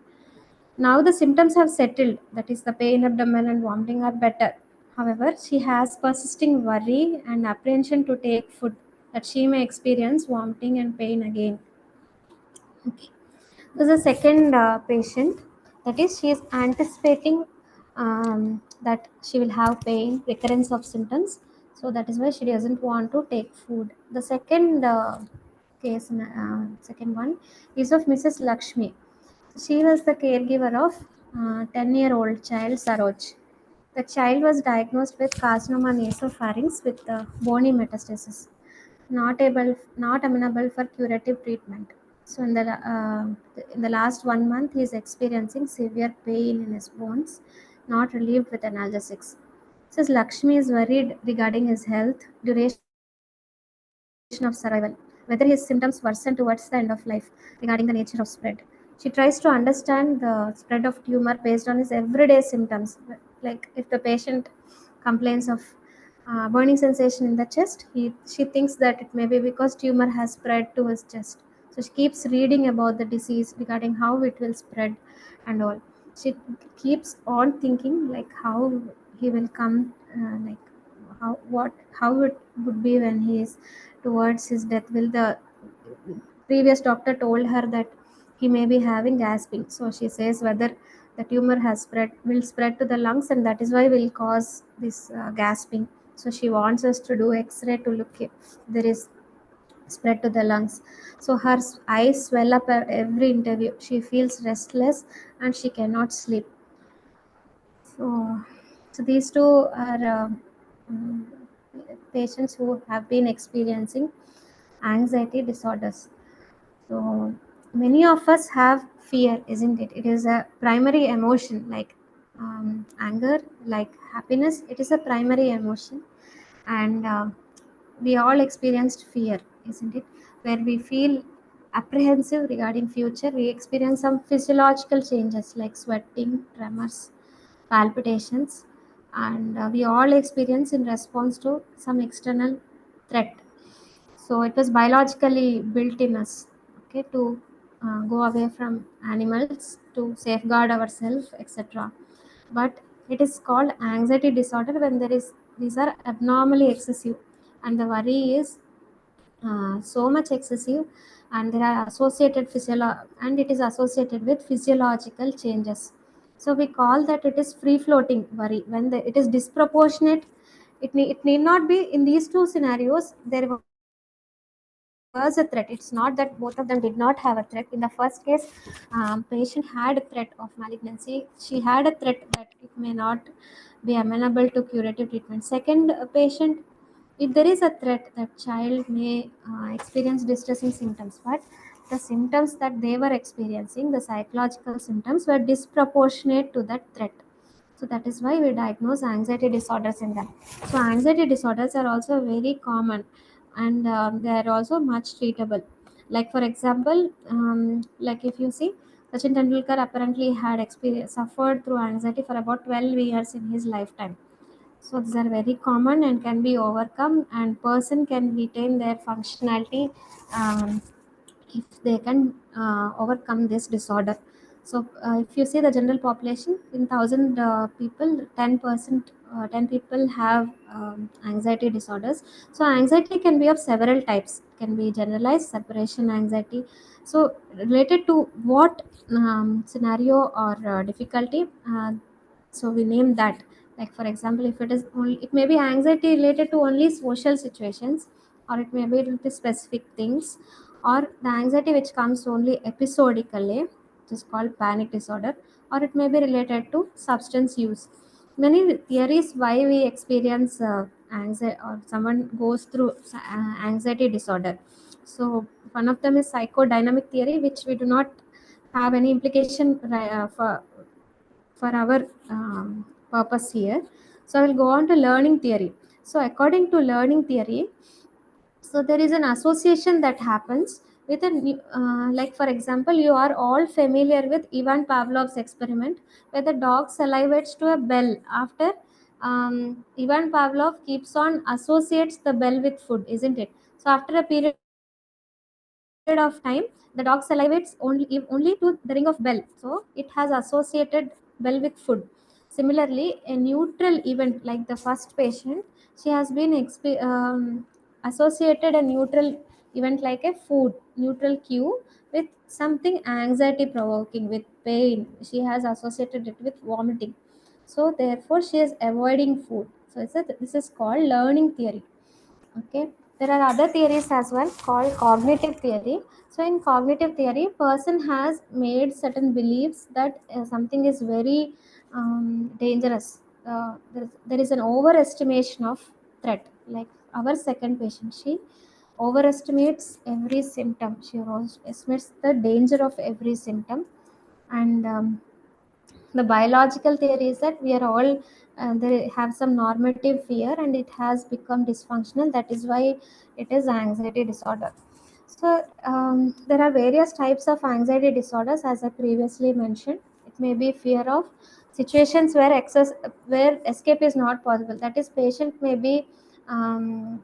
Now the symptoms have settled, that is, the pain, abdomen, and vomiting are better. However, she has persisting worry and apprehension to take food, that she may experience vomiting and pain again. Okay. This is a second patient, that is, she is anticipating that she will have pain, recurrence of symptoms. So that is why she doesn't want to take food. The second case, second one, is of Mrs. Lakshmi. She was the caregiver of 10-year-old child Saroj. The child was diagnosed with carcinoma nasopharynx with bony metastasis, not amenable for curative treatment. So in the last 1 month, he is experiencing severe pain in his bones, not relieved with analgesics. Says Lakshmi is worried regarding his health, duration of survival, whether his symptoms worsen towards the end of life, regarding the nature of spread. She tries to understand the spread of tumor based on his everyday symptoms. Like if the patient complains of burning sensation in the chest, she thinks that it may be because tumor has spread to his chest. So she keeps reading about the disease, regarding how it will spread and all. She keeps on thinking like how he will come, like how it would be when he is towards his death. Will the previous doctor told her that he may be having gasping, so she says whether the tumor will spread to the lungs, and that is why will cause this gasping. So she wants us to do x-ray to look if there is spread to the lungs. So her eyes swell up at every interview. She feels restless and she cannot sleep. So these two are um, patients who have been experiencing anxiety disorders. So many of us have fear, isn't it? It is a primary emotion, like anger, like happiness. It is a primary emotion, and we all experienced fear, isn't it? Where we feel apprehensive regarding future. We experience some physiological changes like sweating, tremors, palpitations, and we all experience in response to some external threat. So it was biologically built in us, okay, to go away from animals, to safeguard ourselves, etc. But it is called anxiety disorder when these are abnormally excessive, and the worry is so much excessive, and there are associated and it is associated with physiological changes. So we call that it is free floating worry. When it is disproportionate, it need not be. In these two scenarios there was a threat. It's not that both of them did not have a threat. In the first case, patient had a threat of malignancy. She had a threat that it may not be amenable to curative treatment. Second patient, if there is a threat that child may experience distressing symptoms, but the symptoms that they were experiencing, the psychological symptoms, were disproportionate to that threat. So that is why we diagnose anxiety disorders in them. So anxiety disorders are also very common, and they are also much treatable. Like for example, like if you see, Sachin Tendulkar apparently had suffered through anxiety for about 12 years in his lifetime. So these are very common and can be overcome, and person can retain their functionality if they can overcome this disorder. So if you see the general population, in 1,000 people, 10%, 10 people have anxiety disorders. So anxiety can be of several types. It can be generalized, separation anxiety. So related to what scenario or difficulty, so we name that. Like for example, if it is only, it may be anxiety related to only social situations, or it may be related to specific things, or the anxiety which comes only episodically, which is called panic disorder, or it may be related to substance use. Many theories why we experience anxiety, or someone goes through anxiety disorder. So one of them is psychodynamic theory, which we do not have any implication for our purpose here. So I will go on to learning theory. So according to learning theory, so there is an association that happens with a like for example, you are all familiar with Ivan Pavlov's experiment where the dog salivates to a bell. After Ivan Pavlov keeps on associates the bell with food, isn't it? So after a period of time, the dog salivates only to the ring of bell. So it has associated bell with food. Similarly, a neutral event like the first patient, she has been associated a neutral event like a food, neutral cue with something anxiety provoking, with pain. She has associated it with vomiting. So therefore, she is avoiding food. So this is called learning theory. Okay, there are other theories as well called cognitive theory. So in cognitive theory, person has made certain beliefs that something is very dangerous. There is an overestimation of threat. Like our second patient, she overestimates every symptom. She estimates the danger of every symptom. And the biological theory is that we are all they have some normative fear and it has become dysfunctional. That is why it is anxiety disorder. So there are various types of anxiety disorders, as I previously mentioned. It may be fear of situations where escape is not possible. That is, patient may be um,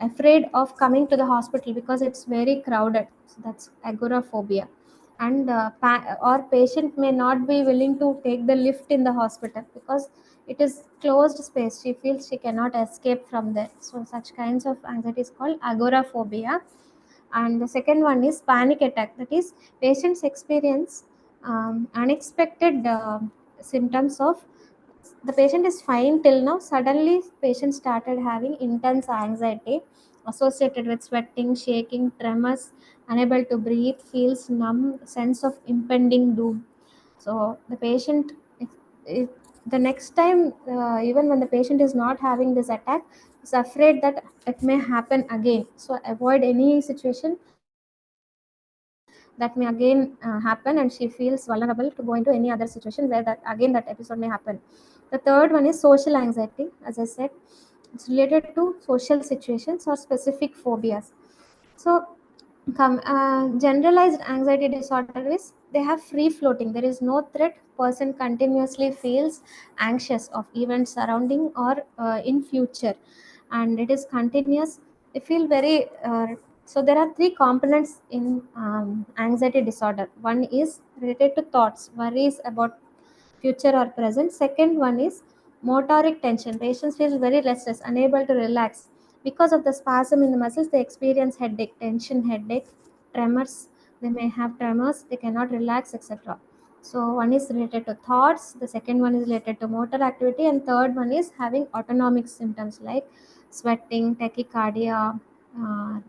afraid of coming to the hospital because it's very crowded. So that's agoraphobia. And or patient may not be willing to take the lift in the hospital because it is closed space. She feels she cannot escape from there. So such kinds of anxiety is called agoraphobia. And the second one is panic attack. That is, patients experience unexpected symptoms of, the patient is fine till now, suddenly patient started having intense anxiety associated with sweating, shaking, tremors, unable to breathe, feels numb, sense of impending doom. So the patient, if the next time, even when the patient is not having this attack, is afraid that it may happen again. So avoid any situation that may again happen, and she feels vulnerable to go into any other situation where that again that episode may happen. The third one is social anxiety. As I said, it's related to social situations or specific phobias. So generalized anxiety disorder is they have free floating, there is no threat, person continuously feels anxious of events surrounding or in future, and it is continuous. They feel very so there are three components in anxiety disorder. One is related to thoughts, worries about future or present. Second one is motoric tension. Patients feel very restless, unable to relax. Because of the spasm in the muscles, they experience headache, tension headache, tremors. They may have tremors, they cannot relax, etc. So one is related to thoughts, the second one is related to motor activity, and third one is having autonomic symptoms like sweating, tachycardia,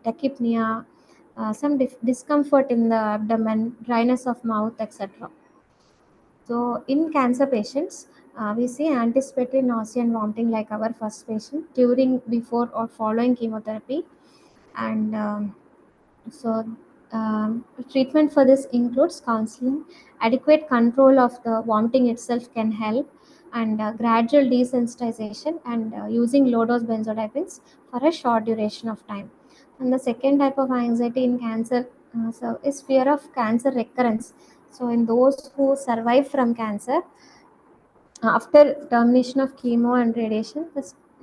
tachypnea, some discomfort in the abdomen, dryness of mouth, etc. So in cancer patients, we see anticipatory nausea and vomiting like our first patient during, before, or following chemotherapy. And so treatment for this includes counseling, adequate control of the vomiting itself can help, and gradual desensitization, and using low dose benzodiazepines for a short duration of time. And the second type of anxiety in cancer is fear of cancer recurrence. So in those who survive from cancer, after termination of chemo and radiation,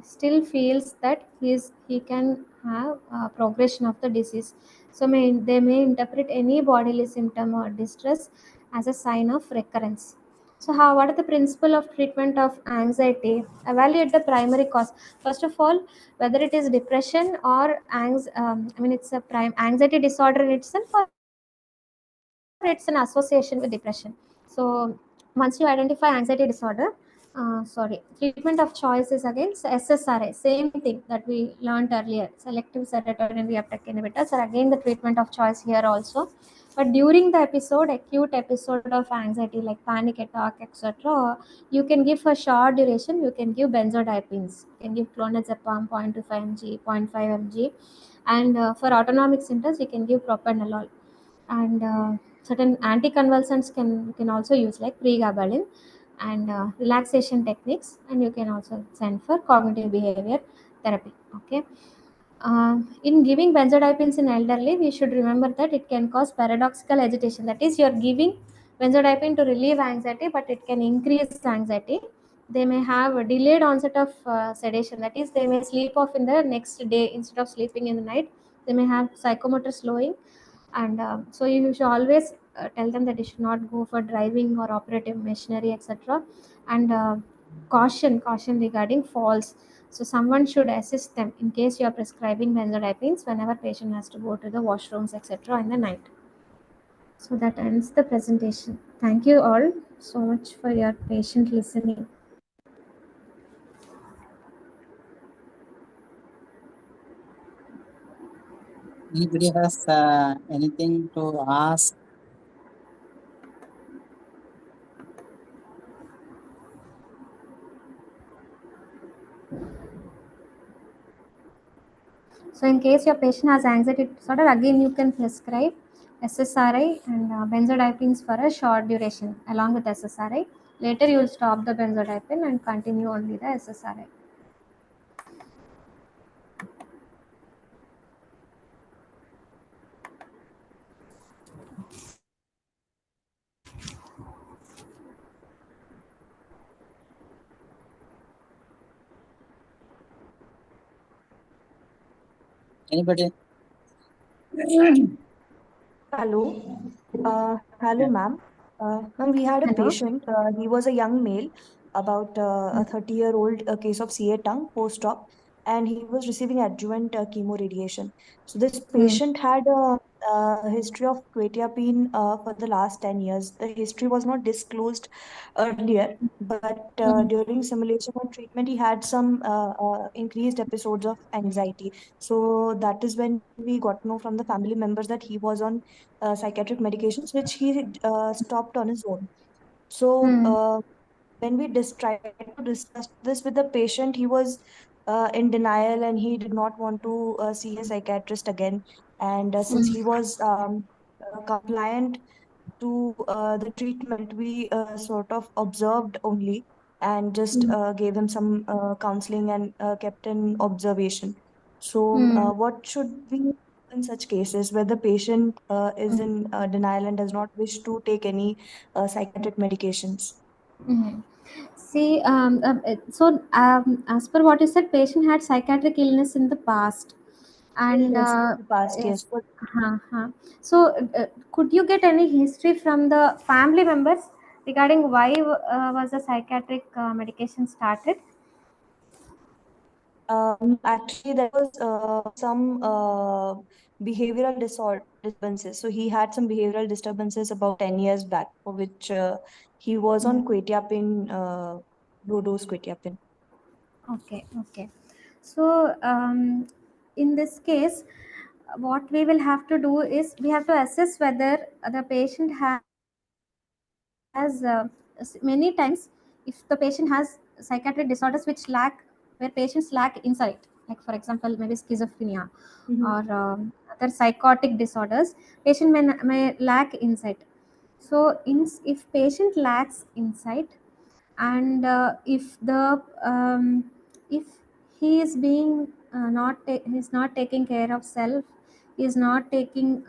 still feels that he can have progression of the disease. So they may interpret any bodily symptom or distress as a sign of recurrence. So what are the principle of treatment of anxiety? Evaluate the primary cause. First of all, whether it is depression or it's a anxiety disorder in itself, or it's an association with depression. So once you identify anxiety disorder, treatment of choice is again SSRI, same thing that we learned earlier. Selective serotonin reuptake inhibitors are again the treatment of choice here also. But during the acute episode of anxiety like panic attack, etc., you can give for short duration, you can give benzodiazepines. You can give clonazepam 0.25 mg, 0.5 mg, and for autonomic symptoms, you can give propranolol. And certain anticonvulsants can also use like pregabalin, and relaxation techniques, and you can also send for cognitive behavior therapy. Okay, In giving benzodiazepines in elderly, we should remember that it can cause paradoxical agitation. That is, you are giving benzodiazepine to relieve anxiety, but it can increase anxiety. They may have a delayed onset of sedation. That is, they may sleep off in the next day instead of sleeping in the night. They may have psychomotor slowing, and so you should always tell them that you should not go for driving or operative machinery, etc. And caution regarding falls. So someone should assist them in case you are prescribing benzodiazepines whenever patient has to go to the washrooms, etc. in the night. So that ends the presentation. Thank you all so much for your patient listening. Anybody has anything to ask? So in case your patient has anxiety disorder, again you can prescribe SSRI and benzodiazepines for a short duration along with SSRI. Later you will stop the benzodiazepine and continue only the SSRI. Anybody? Hello. Hello, ma'am. Ma'am, we had a Hello. patient. He was a young male, about a 30-year-old case of CA tongue post-op, and he was receiving adjuvant chemo radiation. So this patient had a history of quetiapine for the last 10 years. The history was not disclosed earlier, but during simulation and treatment, he had some increased episodes of anxiety. So that is when we got to know from the family members that he was on psychiatric medications, which he stopped on his own. So when we tried to discuss this with the patient, he was in denial and he did not want to see a psychiatrist again. And since he was compliant to the treatment, we sort of observed only and just gave him some counseling and kept in observation. So, what should we do in such cases where the patient is in denial and does not wish to take any psychiatric medications? See, as per what you said, patient had psychiatric illness in the past, and Yes, in the past, yes. yes. So, could you get any history from the family members regarding why was the psychiatric medication started? Actually, there was some behavioral disturbances. So he had some behavioral disturbances about 10 years back, for which he was on quetiapine, low dose quetiapine. Okay. So, in this case, what we will have to do is we have to assess whether the patient has many times, if the patient has psychiatric disorders which lack, where patients lack insight, like for example maybe schizophrenia or other psychotic disorders, patient may lack insight. So if patient lacks insight, and if he is being he's not taking care of self, he is not taking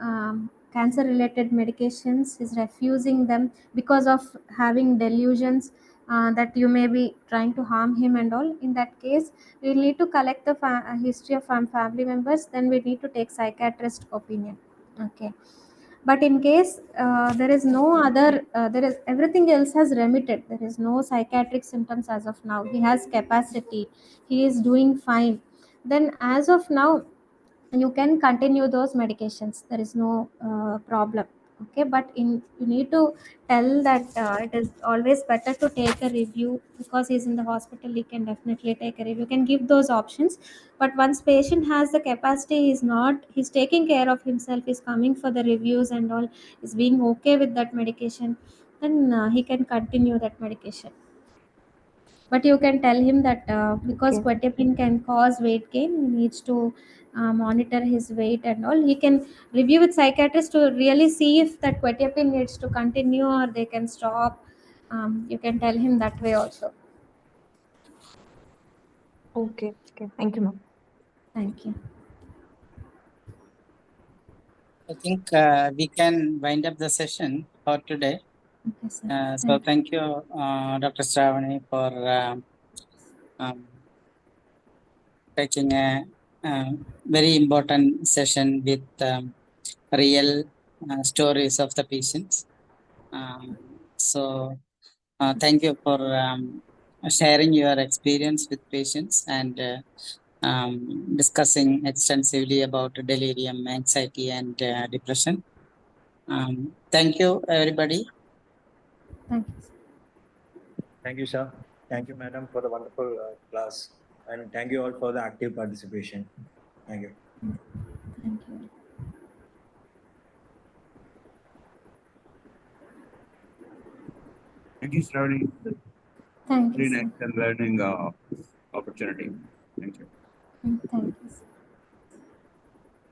cancer related medications, he's refusing them because of having delusions that you may be trying to harm him and all, in that case we need to collect the history of family members, then we need to take psychiatrist opinion. Okay. But in case there is no other there is everything else has remitted, there is no psychiatric symptoms as of now, he has capacity, he is doing fine, then as of now you can continue those medications, there is no problem. Okay, but you need to tell that it is always better to take a review, because he's in the hospital, he can definitely take a review, you can give those options. But once patient has the capacity, he's taking care of himself, he's coming for the reviews and all, is being okay with that medication, then he can continue that medication. But you can tell him that because Okay. quetiapine can cause weight gain, he needs to monitor his weight and all. He can review with psychiatrist to really see if that quetiapine needs to continue or they can stop. You can tell him that way also. Okay. Thank you, ma'am. Thank you. I think we can wind up the session for today. Okay, sir. So thank you, Dr. Sravani, for taking a very important session with real stories of the patients. So thank you for sharing your experience with patients and discussing extensively about delirium, anxiety, and depression. Thank you, everybody. Thank you, sir. Thank you, sir. Thank you, madam, for the wonderful class. And thank you all for the active participation. Thank you. Thank you. Thank you, Sravani. Thank you, Very sir. nice and learning opportunity. Thank you. Thank you, sir.